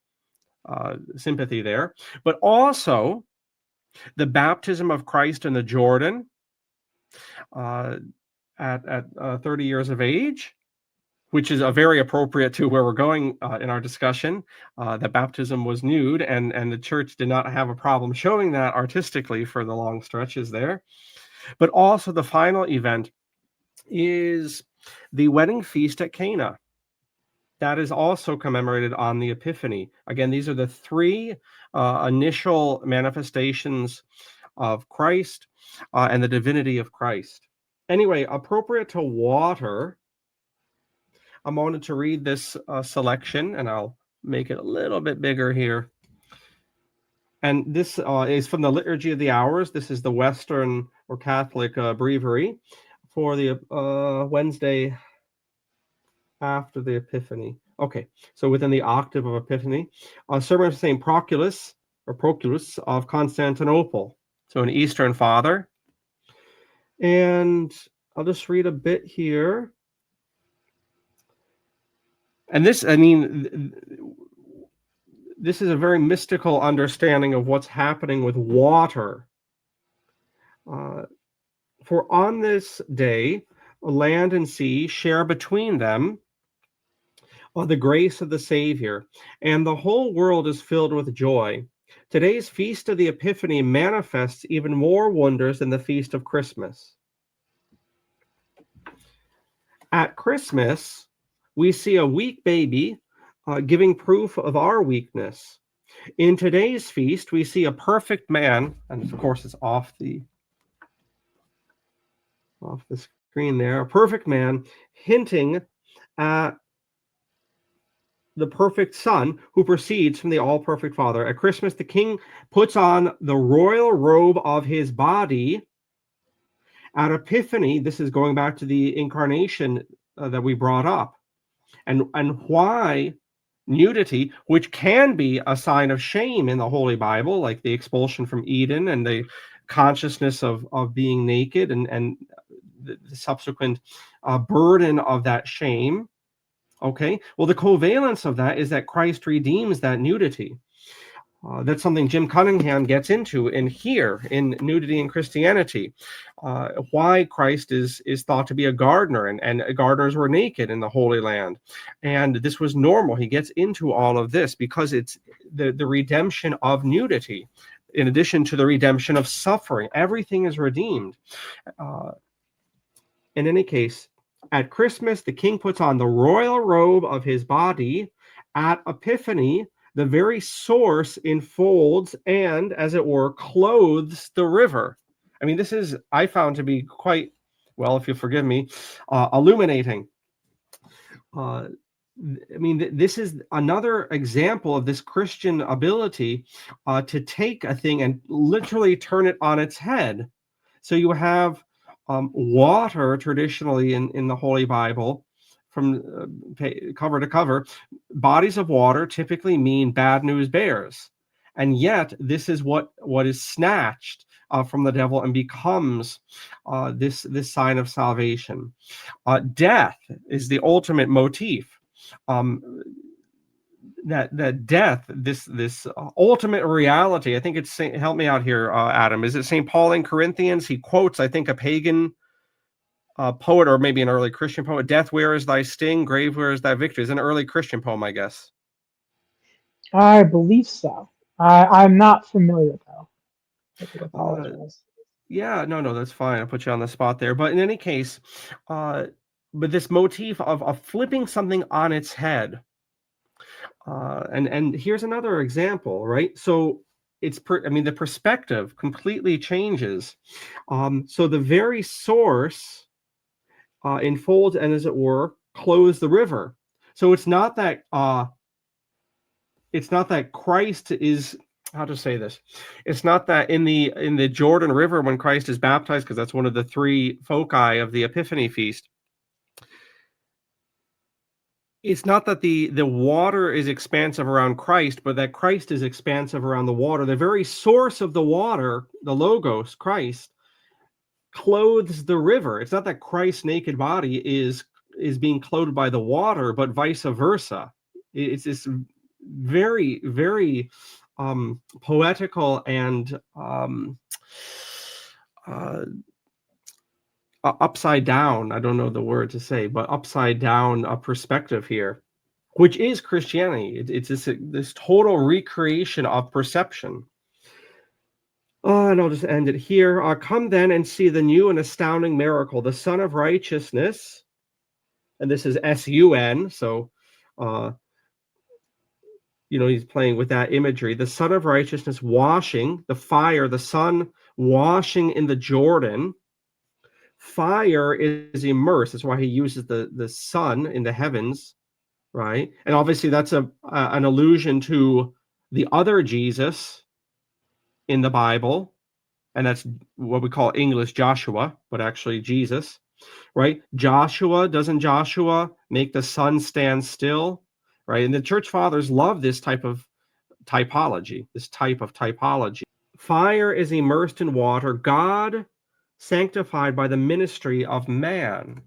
sympathy there. But also the baptism of Christ in the Jordan at 30 years of age, which is very appropriate to where we're going in our discussion. That baptism was nude, and the church did not have a problem showing that artistically for the long stretches there. But also the final event is the wedding feast at Cana. That is also commemorated on the Epiphany. Again, these are the three initial manifestations of Christ and the divinity of Christ. Anyway, appropriate to water, I wanted to read this selection, and I'll make it a little bit bigger here. And this is from the Liturgy of the Hours. This is the Western or Catholic breviary for the Wednesday after the Epiphany. Okay, so within the octave of Epiphany, sermon of St. Proclus of Constantinople. So an Eastern Father. And I'll just read a bit here. And this, I mean, this is a very mystical understanding of what's happening with water. For on this day, land and sea share between them the grace of the Savior, and the whole world is filled with joy. Today's Feast of the Epiphany manifests even more wonders than the Feast of Christmas. At Christmas, we see a weak baby giving proof of our weakness. In today's feast, we see a perfect man, and of course it's off the screen there, a perfect man hinting at the perfect Son who proceeds from the all-perfect Father. At Christmas, the King puts on the royal robe of his body. At Epiphany, this is going back to the Incarnation that we brought up, and why nudity, which can be a sign of shame in the Holy Bible, like the expulsion from Eden and the consciousness of being naked and the subsequent burden of that shame. Okay, well, the covalence of that is that Christ redeems that nudity. That's something Jim Cunningham gets into in here in Nudity and Christianity. Why Christ is thought to be a gardener, and gardeners were naked in the Holy Land. And this was normal. He gets into all of this because it's the redemption of nudity, in addition to the redemption of suffering. Everything is redeemed. In any case, at Christmas, the King puts on the royal robe of his body. At Epiphany, the very source enfolds and, as it were, clothes the river. I mean, this is, I found to be quite, well, if you forgive me, illuminating. I mean, this is another example of this Christian ability to take a thing and literally turn it on its head. So you have water traditionally in the Holy Bible, from cover to cover. Bodies of water typically mean bad news bears, and yet this is what is snatched from the devil and becomes this sign of salvation. Death is the ultimate motif. That death, this ultimate reality. I think it's help me out here, Adam. Is it St. Paul in Corinthians? He quotes, I think, a pagan poet, or maybe an early Christian poet. Death, where is thy sting? Grave, where is thy victory? Is an early Christian poem, I guess. I believe so. I'm not familiar though. I could apologize. Yeah, no, that's fine. I put you on the spot there. But in any case, but this motif of flipping something on its head. And here's another example, right? So the perspective completely changes. So the very source enfolds and, as it were, clothes the river. So it's not that Christ is, how to say this? It's not that in the Jordan River when Christ is baptized, because that's one of the three foci of the Epiphany feast. It's not that the water is expansive around Christ, but that Christ is expansive around the water. The very source of the water, the Logos, Christ, clothes the river. It's not that Christ's naked body is being clothed by the water, but vice versa. It's this very, very poetical and upside down, I don't know the word to say, but upside down perspective here, which is Christianity. It's this total recreation of perception. And I'll just end it here. Come then and see the new and astounding miracle, the Son of Righteousness, and this is S-U-N, so he's playing with that imagery. The Son of Righteousness washing, the fire, the sun washing in the Jordan. Fire is immersed. That's why he uses the sun in the heavens, right? And obviously that's an allusion to the other Jesus, in the Bible, and that's what we call English Joshua, but actually Jesus, right? Doesn't Joshua make the sun stand still, right? And the church fathers love this type of typology, this type of typology. Fire is immersed in water, God sanctified by the ministry of man.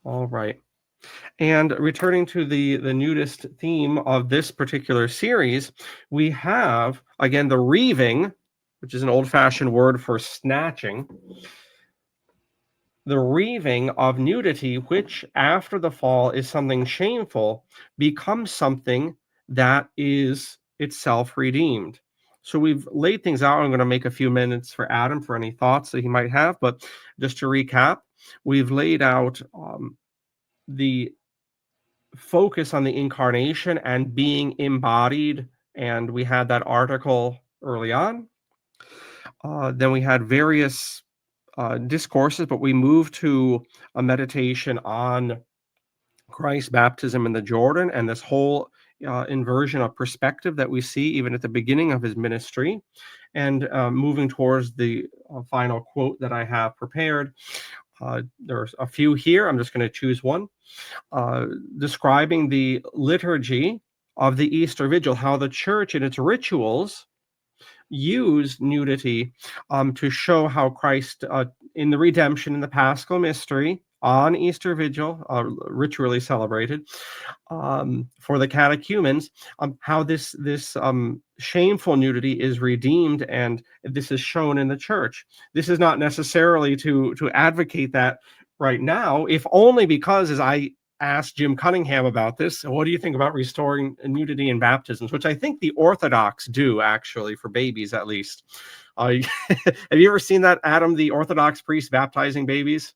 All right. And returning to the nudist theme of this particular series, we have, again, the reaving, which is an old-fashioned word for snatching, the reaving of nudity, which after the fall is something shameful, becomes something that is itself redeemed. So we've laid things out. I'm going to make a few minutes for Adam for any thoughts that he might have. But just to recap, we've laid out the focus on the incarnation and being embodied. And we had that article early on. Then we had various discourses, but we moved to a meditation on Christ's baptism in the Jordan and this whole inversion of perspective that we see even at the beginning of his ministry. And moving towards the final quote that I have prepared. There's a few here. I'm just going to choose one. Describing the liturgy of the Easter Vigil, how the church in its rituals use nudity to show how Christ, in the redemption in the Paschal mystery on Easter Vigil, ritually celebrated for the catechumens, how this shameful nudity is redeemed, and this is shown in the church. This is not necessarily to advocate that right now, if only because, as I asked Jim Cunningham about this, what do you think about restoring nudity in baptisms, which I think the Orthodox do, actually, for babies at least. Have you ever seen that, Adam, the Orthodox priest baptizing babies?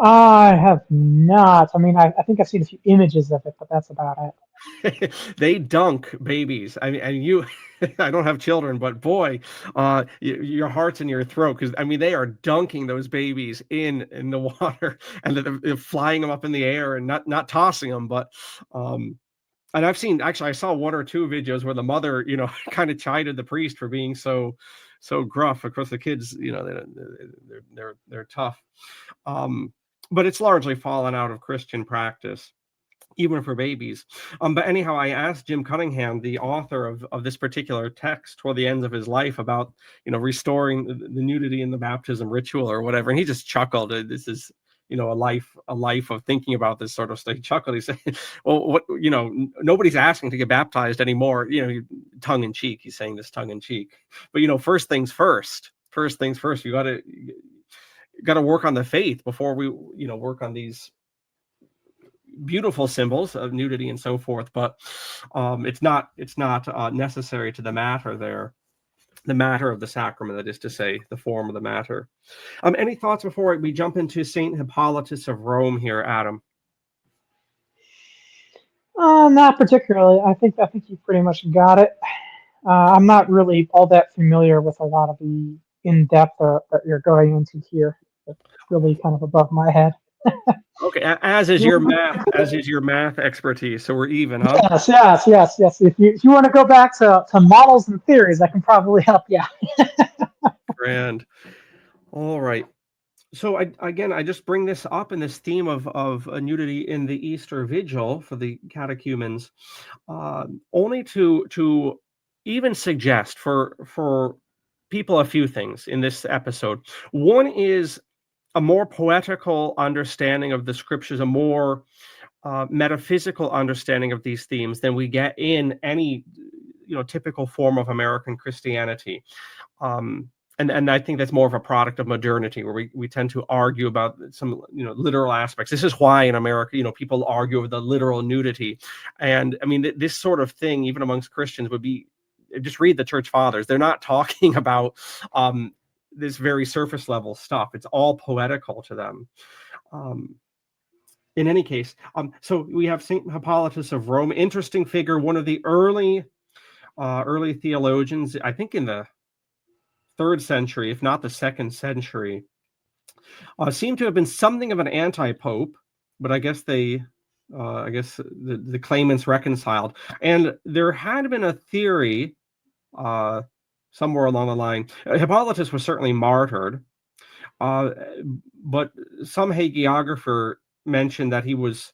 I have not. I mean, I think I've seen a few images of it, but that's about it. They dunk babies. I mean, and you, I don't have children, but boy, your heart's in your throat, because I mean they are dunking those babies in the water, and they're flying them up in the air and not tossing them, but and I've seen, actually I saw one or two videos where the mother, kind of chided the priest for being so gruff. Of course, the kids, they're tough, but it's largely fallen out of Christian practice, even for babies. But anyhow, I asked Jim Cunningham, the author of this particular text, toward the ends of his life, about restoring the nudity in the baptism ritual or whatever, and he just chuckled. This is a life of thinking about this sort of stuff. He chuckled. He said, "Well, what nobody's asking to get baptized anymore." Tongue in cheek. He's saying this tongue in cheek. But first things first. First things first. You got to work on the faith before we work on these beautiful symbols of nudity and so forth, but it's not necessary to the matter there, the matter of the sacrament, that is to say, the form of the matter. Any thoughts before we jump into Saint Hippolytus of Rome here, Adam? Not particularly. I think you pretty much got it. I'm not really all that familiar with a lot of the in-depth that you're going into here. It's really kind of above my head. Okay, as is your math expertise, so we're even, huh? Yes. If you want to go back to models and theories, I can probably help you. Grand. All right. So I just bring this up in this theme of nudity in the Easter Vigil for the catechumens, only to even suggest for people a few things in this episode. One is a more poetical understanding of the scriptures, a more metaphysical understanding of these themes than we get in any typical form of American Christianity. And I think that's more of a product of modernity, where we tend to argue about some literal aspects. This is why in America people argue over the literal nudity, and I mean this sort of thing even amongst Christians would be, just read the church fathers. They're not talking about this very surface level stuff. It's all poetical to them. In any case, so we have Saint Hippolytus of Rome, interesting figure, one of the early theologians, I think in the 3rd century, if not the 2nd century, seemed to have been something of an anti-pope, but I guess the claimants reconciled. And there had been a theory somewhere along the line. Hippolytus was certainly martyred, but some hagiographer mentioned that he was.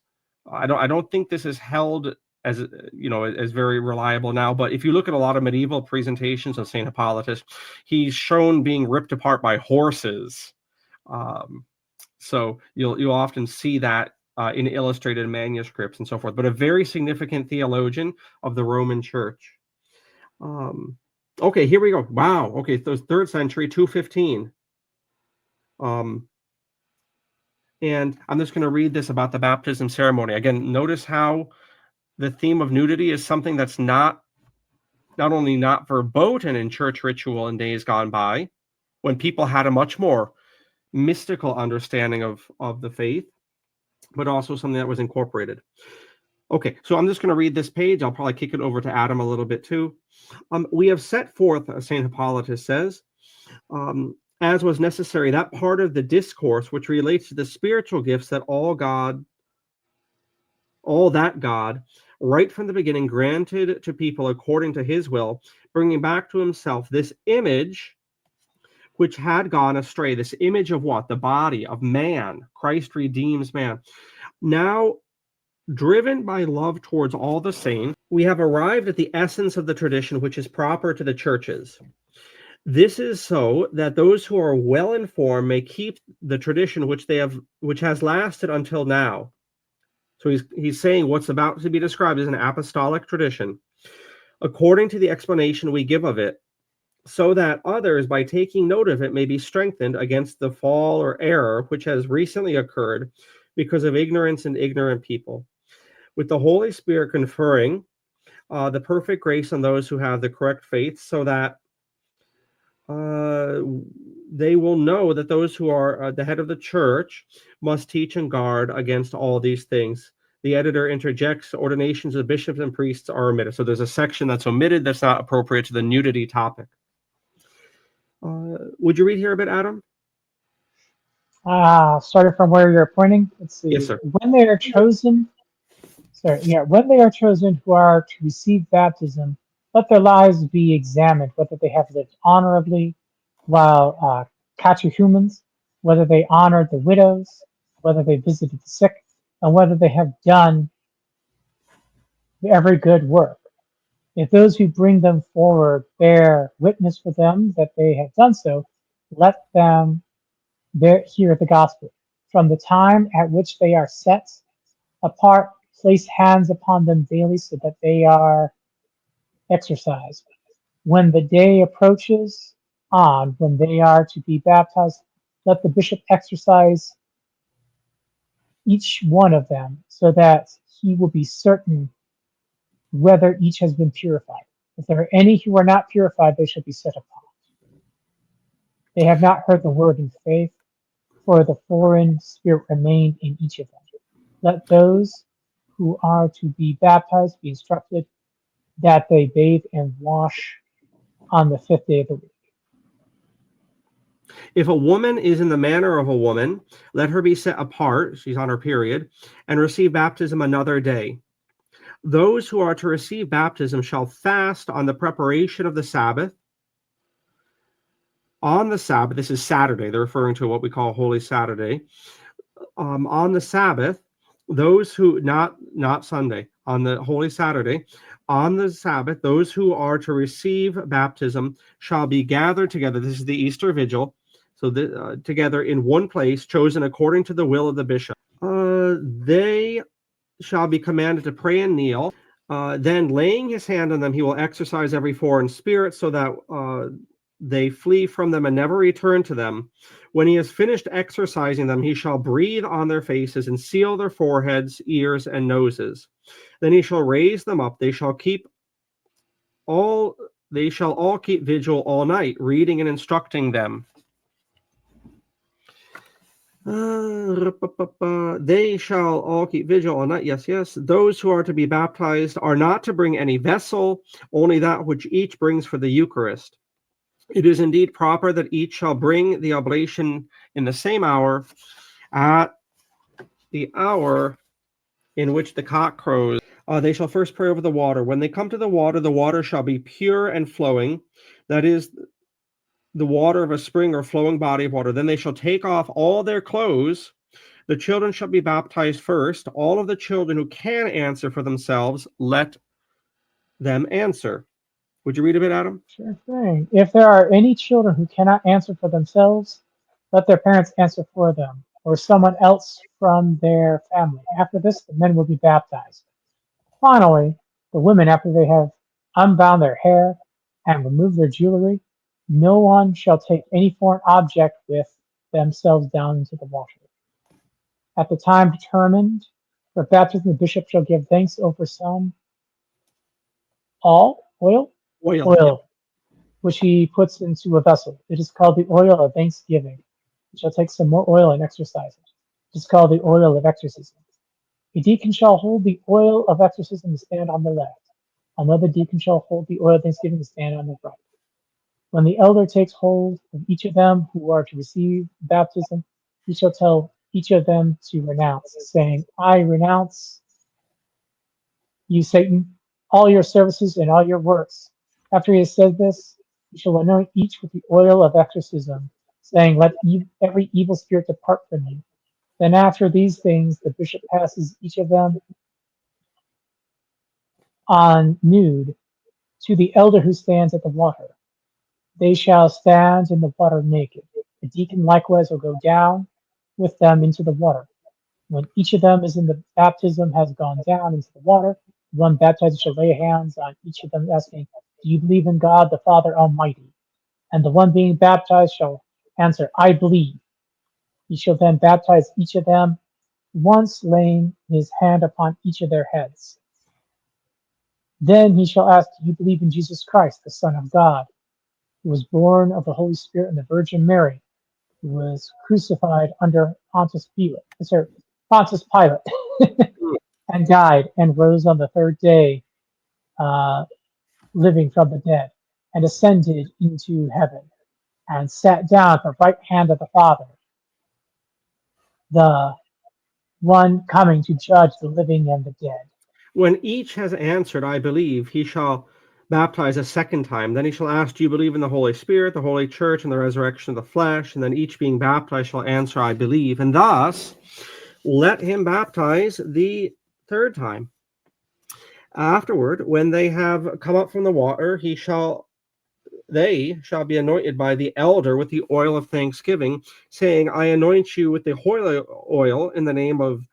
I don't think this is held as as very reliable now. But if you look at a lot of medieval presentations of Saint Hippolytus, he's shown being ripped apart by horses. So you'll often see that in illustrated manuscripts and so forth. But a very significant theologian of the Roman Church. Okay, here we go. Wow. Okay, so 3rd century, 215. And I'm just going to read this about the baptism ceremony. Again, notice how the theme of nudity is something that's not only not verboten in church ritual in days gone by, when people had a much more mystical understanding of the faith, but also something that was incorporated. Okay, so I'm just going to read this page. I'll probably kick it over to Adam a little bit too. We have set forth, St. Hippolytus says, as was necessary, that part of the discourse which relates to the spiritual gifts that all that God, right from the beginning, granted to people according to his will, bringing back to himself this image which had gone astray. This image of what? The body of man. Christ redeems man. Now, driven by love towards all the saints, we have arrived at the essence of the tradition which is proper to the churches. This is so that those who are well informed may keep the tradition which has lasted until now. So he's saying what's about to be described as an apostolic tradition, according to the explanation we give of it, so that others, by taking note of it, may be strengthened against the fall or error which has recently occurred because of ignorance and ignorant people, with the Holy Spirit conferring the perfect grace on those who have the correct faith, so that they will know that those who are the head of the church must teach and guard against all these things. The editor interjects, ordinations of bishops and priests are omitted. So there's a section that's omitted that's not appropriate to the nudity topic. Would you read here a bit, Adam? Starting from where you're pointing, let's see. Yes, sir. When they are chosen who are to receive baptism, let their lives be examined, whether they have lived honorably while catechumens, whether they honored the widows, whether they visited the sick, and whether they have done every good work. If those who bring them forward bear witness for them that they have done so, let them hear the gospel. From the time at which they are set apart, place hands upon them daily so that they are exercised. When the day approaches when they are to be baptized, let the bishop exercise each one of them so that he will be certain whether each has been purified. If there are any who are not purified, they shall be set apart. They have not heard the word in faith, for the foreign spirit remained in each of them. Let those who are to be baptized be instructed that they bathe and wash on the 5th day of the week. If a woman is in the manner of a woman, let her be set apart, she's on her period, and receive baptism another day. Those who are to receive baptism shall fast on the preparation of the Sabbath. On the Sabbath, this is Saturday, they're referring to what we call Holy Saturday. On the Sabbath, those who, not Sunday, on the Holy Saturday, on the Sabbath, those who are to receive baptism shall be gathered together. This is the Easter Vigil. So together in one place, chosen according to the will of the bishop. They shall be commanded to pray and kneel. Then laying his hand on them, he will exorcise every foreign spirit so that they flee from them and never return to them. When he has finished exorcising them, he shall breathe on their faces and seal their foreheads, ears, and noses. Then he shall raise them up. They shall all keep vigil all night, reading and instructing them. They shall all keep vigil all night. Yes. Those who are to be baptized are not to bring any vessel, only that which each brings for the Eucharist. It is indeed proper that each shall bring the oblation in the same hour, at the hour in which the cock crows. They shall first pray over the water. When they come to the water shall be pure and flowing. That is the water of a spring or flowing body of water. Then they shall take off all their clothes. The children shall be baptized first. All of the children who can answer for themselves, let them answer. Would you read a bit, Adam? Sure thing. If there are any children who cannot answer for themselves, let their parents answer for them, or someone else from their family. After this, the men will be baptized. Finally, the women, after they have unbound their hair and removed their jewelry, no one shall take any foreign object with themselves down into the water. At the time determined for baptism, the bishop shall give thanks over some oil, Oil. Yep. which he puts into a vessel. It is called the oil of thanksgiving. He shall take some more oil and exercise it. It is called the oil of exorcism. A deacon shall hold the oil of exorcism and stand on the left. Another deacon shall hold the oil of thanksgiving and stand on the right. When the elder takes hold of each of them who are to receive baptism, he shall tell each of them to renounce, saying, I renounce you, Satan, all your services and all your works. After he has said this, he shall anoint each with the oil of exorcism, saying, Let every evil spirit depart from you. Then after these things, the bishop passes each of them on nude to the elder who stands at the water. They shall stand in the water naked. The deacon likewise will go down with them into the water. When each of them is in the baptism has gone down into the water, the one baptized shall lay hands on each of them, asking, Do you believe in God the Father Almighty? And the one being baptized shall answer, I believe. He shall then baptize each of them, once laying his hand upon each of their heads. Then he shall ask, Do you believe in Jesus Christ, the Son of God, who was born of the Holy Spirit and the Virgin Mary, who was crucified under Pontius Pilate, and died and rose on the third day, living from the dead, and ascended into heaven, and sat down at the right hand of the Father, the one coming to judge the living and the dead. When each has answered, I believe, he shall baptize a second time. Then he shall ask, Do you believe in the Holy Spirit, the Holy Church, and the resurrection of the flesh? And then each being baptized shall answer, I believe. And thus let him baptize the third time. Afterward, when they have come up from the water, they shall be anointed by the elder with the oil of thanksgiving, saying, I anoint you with the holy oil in the name of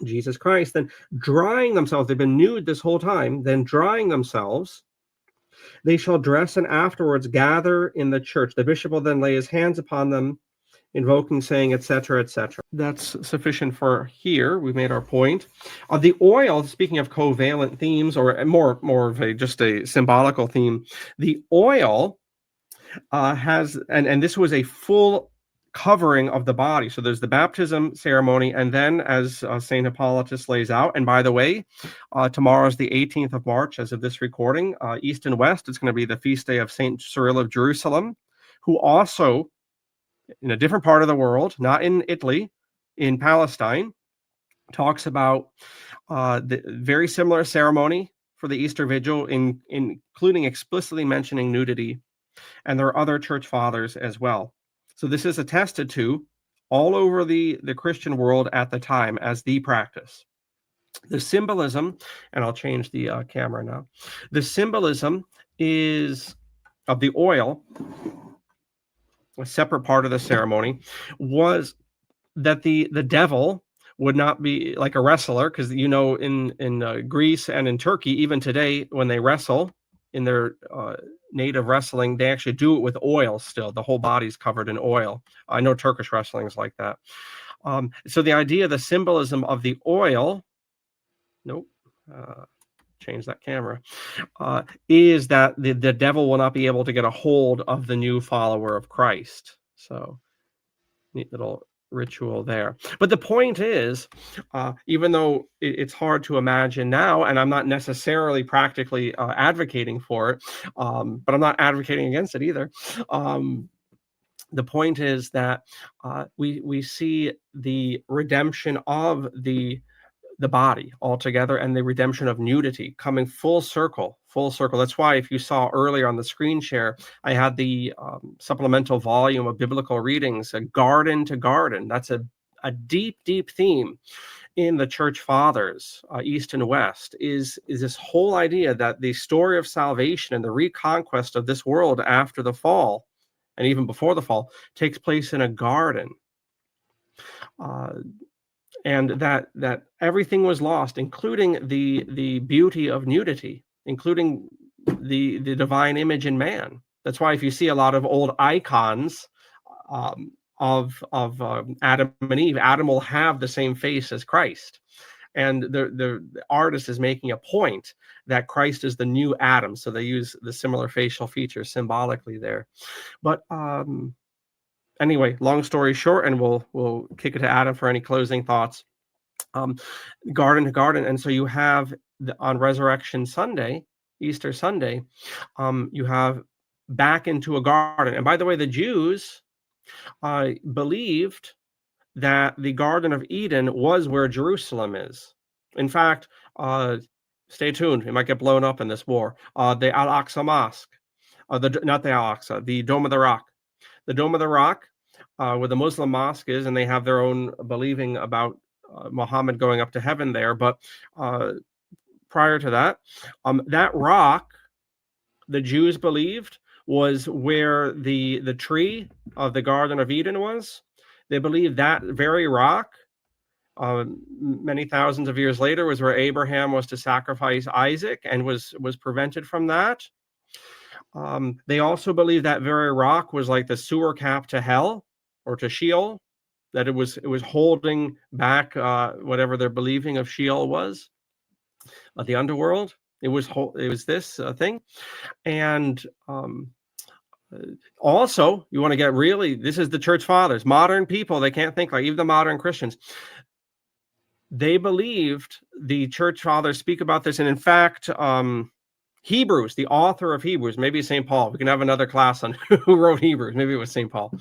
Jesus Christ. Then drying themselves, they've been nude this whole time, then drying themselves, they shall dress and afterwards gather in the church. The bishop will then lay his hands upon them, invoking, saying, etc., etc. That's sufficient for here. We've made our point. The oil, speaking of covalent themes, or more of just a symbolical theme, the oil has, and this was a full covering of the body. So there's the baptism ceremony, and then as St. Hippolytus lays out, and by the way, tomorrow is the 18th of March as of this recording, east and west, it's going to be the feast day of St. Cyril of Jerusalem, who also, in a different part of the world, not in Italy, in Palestine, talks about the very similar ceremony for the Easter Vigil, including explicitly mentioning nudity. And there are other church fathers as well. So this is attested to all over the Christian world at the time as the practice. The symbolism, and I'll change the camera now. The symbolism is of the oil, a separate part of the ceremony, was that the devil would not be like a wrestler, because in Greece and in Turkey, even today, when they wrestle in their native wrestling, they actually do it with oil still. The whole body's covered in oil. I know Turkish wrestling is like that. So the idea, the symbolism of the oil, change that camera, is that the devil will not be able to get a hold of the new follower of Christ. So neat little ritual there. But the point is, even though it's hard to imagine now, and I'm not necessarily practically advocating for it, but I'm not advocating against it either. The point is that we see the redemption of the the body altogether, and the redemption of nudity coming full circle, full circle. That's why if you saw earlier on the screen share, I had the supplemental volume of biblical readings, a garden to garden. That's a deep, deep theme in the church fathers, east and west, is this whole idea that the story of salvation and the reconquest of this world after the fall, and even before the fall, takes place in a garden. And that everything was lost, including the beauty of nudity, including the divine image in man. That's why if you see a lot of old icons of Adam and Eve, Adam will have the same face as Christ, and the artist is making a point that Christ is the new Adam, so they use the similar facial features symbolically there. But anyway, long story short, and we'll kick it to Adam for any closing thoughts. Garden to garden, and so you have on Resurrection Sunday, Easter Sunday, you have back into a garden. And by the way, the Jews believed that the Garden of Eden was where Jerusalem is. In fact, stay tuned; it might get blown up in this war. The Al-Aqsa Mosque, not the Al-Aqsa, the Dome of the Rock. The Dome of the Rock, where the Muslim mosque is, and they have their own believing about Muhammad going up to heaven there. But prior to that, that rock, the Jews believed, was where the tree of the Garden of Eden was. They believed that very rock, many thousands of years later, was where Abraham was to sacrifice Isaac and was prevented from that. They also believed that very rock was like the sewer cap to hell or to Sheol, that it was holding back whatever their believing of Sheol was, the underworld. It was this thing. And also, you want to get really, this is the church fathers, modern people, they can't think like even the modern Christians. They believed, the church fathers speak about this, and in fact, Hebrews, the author of Hebrews, maybe St. Paul, we can have another class on who wrote Hebrews, maybe it was St. Paul,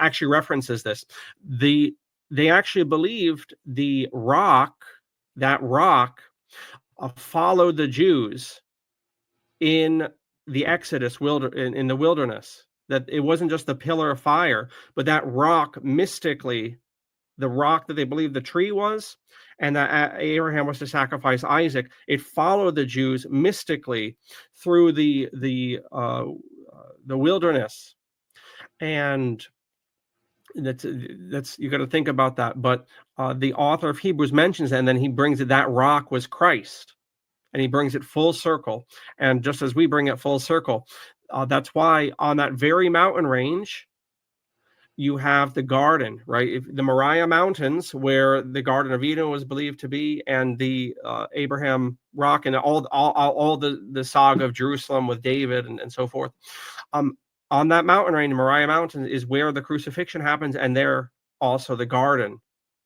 actually references this. They actually believed the rock, that rock, followed the Jews in the Exodus in the wilderness, that it wasn't just the pillar of fire, but that rock mystically, the rock that they believed the tree was, and that Abraham was to sacrifice Isaac, it followed the Jews mystically through the wilderness. And that's you got to think about that. But the author of Hebrews mentions that, and then he brings it, that rock was Christ, and he brings it full circle. And just as we bring it full circle, that's why on that very mountain range, you have the garden, right? The Moriah Mountains, where the Garden of Eden was believed to be, and the Abraham Rock, and all the saga of Jerusalem with David and so forth. On that mountain range, Moriah Mountain, is where the crucifixion happens, and there also the garden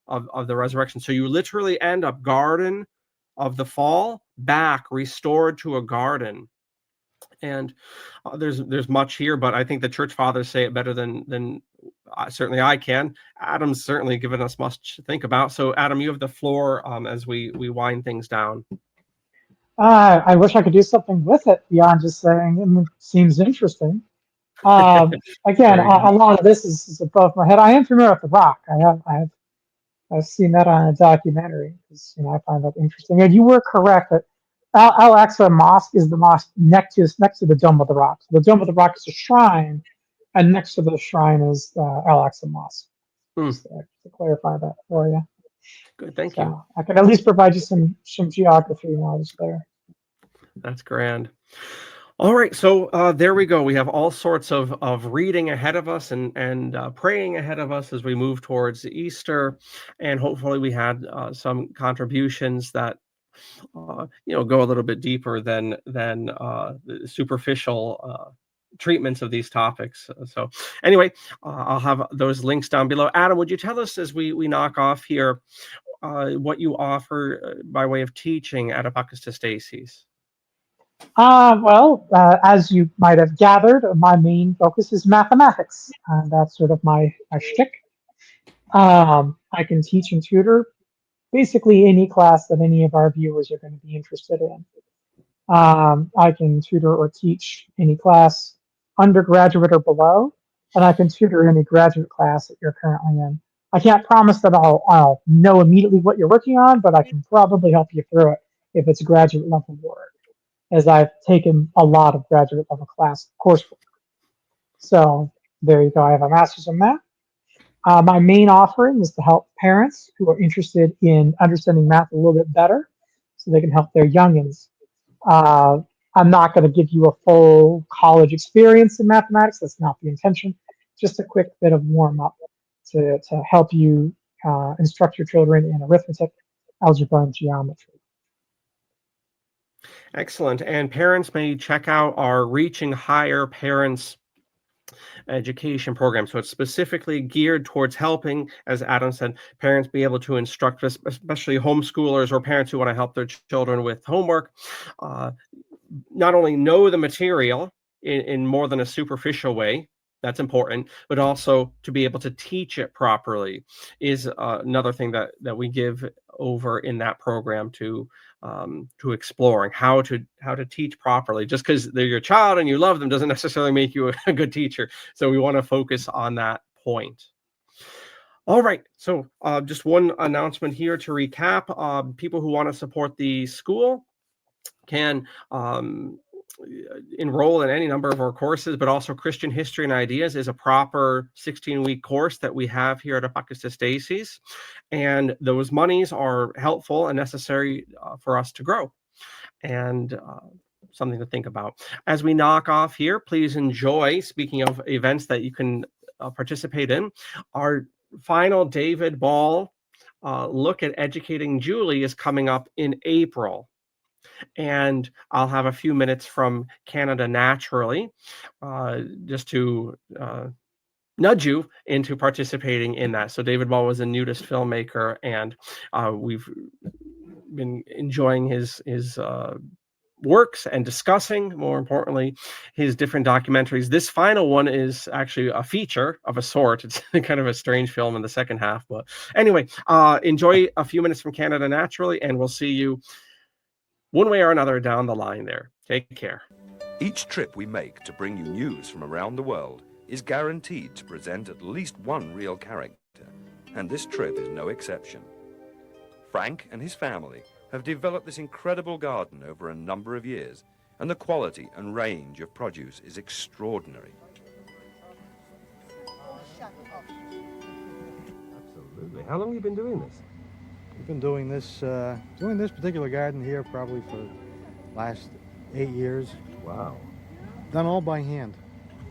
of the resurrection. So you literally end up garden of the fall, back restored to a garden. And there's much here, but I think the church fathers say it better than certainly I can. Adam's certainly given us much to think about. So Adam, you have the floor as we wind things down. I wish I could do something with it beyond just saying it seems interesting. Again, a lot of this is above my head. I am familiar with the rock. I've seen that on a documentary, because I find that interesting. And you were correct that Al-Aqsa Mosque is the mosque next to the Dome of the Rock. So the Dome of the Rock is a shrine, and next to the shrine is Al-Aqsa Mosque. Just to clarify that for you. Good, thank you. I can at least provide you some geography knowledge there. That's grand. All right, so there we go. We have all sorts of reading ahead of us and praying ahead of us as we move towards Easter, and hopefully we had some contributions that go a little bit deeper than the superficial treatments of these topics. So anyway, I'll have those links down below. Adam, would you tell us as we knock off here what you offer by way of teaching at Apocatastasis? As you might have gathered, my main focus is mathematics. That's sort of my shtick. I can teach and tutor basically any class that any of our viewers are going to be interested in. I can tutor or teach any class, undergraduate or below, and I can tutor any graduate class that you're currently in. I can't promise that I'll know immediately what you're working on, but I can probably help you through it if it's graduate level work, as I've taken a lot of graduate level class coursework. So there you go. I have a master's in math. My main offering is to help parents who are interested in understanding math a little bit better so they can help their youngins. Uh, I'm not going to give you a full college experience in mathematics. That's not the intention. Just a quick bit of warm up to help you instruct your children in arithmetic, algebra, and geometry. Excellent. And parents may check out our Reaching Higher Parents education program. So it's specifically geared towards helping, as Adam said, parents be able to instruct, especially homeschoolers or parents who want to help their children with homework, uh, not only know the material in more than a superficial way. That's important, but also to be able to teach it properly is another thing that we give over in that program to exploring how to teach properly. Just because they're your child and you love them doesn't necessarily make you a good teacher. So we want to focus on that point. All right, so just one announcement here to recap. People who want to support the school can enroll in any number of our courses, but also Christian History and Ideas is a proper 16-week course that we have here at Apocatastasis. And those monies are helpful and necessary for us to grow. And something to think about. As we knock off here, please enjoy, speaking of events that you can participate in, our final David Ball look at educating Julie is coming up in April. And I'll have a few minutes from Canada Naturally, just to nudge you into participating in that. So David Ball was a nudist filmmaker, and we've been enjoying his works and discussing, more importantly, his different documentaries. This final one is actually a feature of a sort. It's kind of a strange film in the second half, but anyway, enjoy a few minutes from Canada Naturally, and we'll see you one way or another down the line there. Take care. Each trip we make to bring you news from around the world is guaranteed to present at least one real character, and this trip is no exception. Frank and his family have developed this incredible garden over a number of years, and the quality and range of produce is extraordinary. Absolutely. How long have you been doing this? We've been doing this particular garden here probably for the last 8 years. Wow. Done all by hand.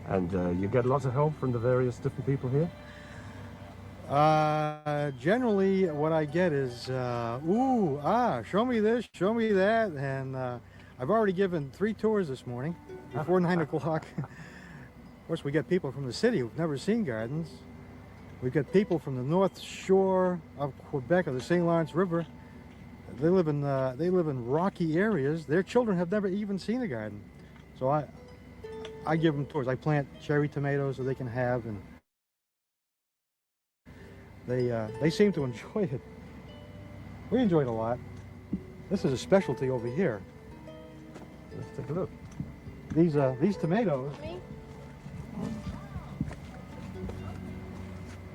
And you get lots of help from the various different people here? Generally what I get is, show me this, show me that, and I've already given 3 tours this morning before 9 o'clock. Of course, we get people from the city who've never seen gardens. We've got people from the north shore of Quebec, of the St. Lawrence River. They live in rocky areas. Their children have never even seen a garden. So I give them tours. I plant cherry tomatoes so they can have, and they seem to enjoy it. We enjoy it a lot. This is a specialty over here. Let's take a look. These tomatoes.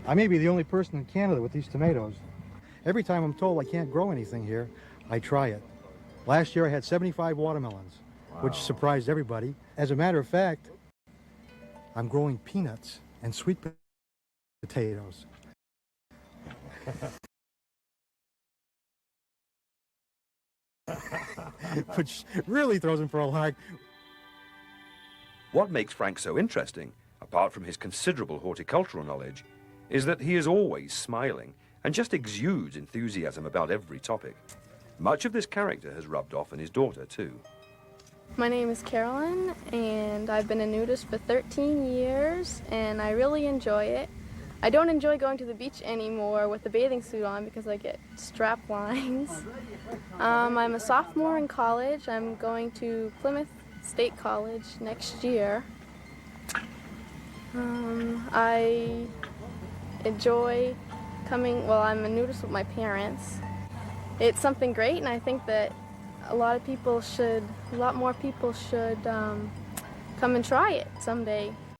I may be the only person in Canada with these tomatoes. Every time I'm told I can't grow anything here, I try it. Last year I had 75 watermelons, which surprised everybody. As a matter of fact, I'm growing peanuts and sweet potatoes. Which really throws him for a loop. What makes Frank so interesting, apart from his considerable horticultural knowledge, is that he is always smiling and just exudes enthusiasm about every topic. Much of this character has rubbed off on his daughter, too. My name is Carolyn, and I've been a nudist for 13 years, and I really enjoy it. I don't enjoy going to the beach anymore with the bathing suit on because I get strap lines. I'm a sophomore in college. I'm going to Plymouth State College next year. I enjoy coming, well, I'm a nudist with my parents. it's something great, and I think that a lot more people should come and try it someday.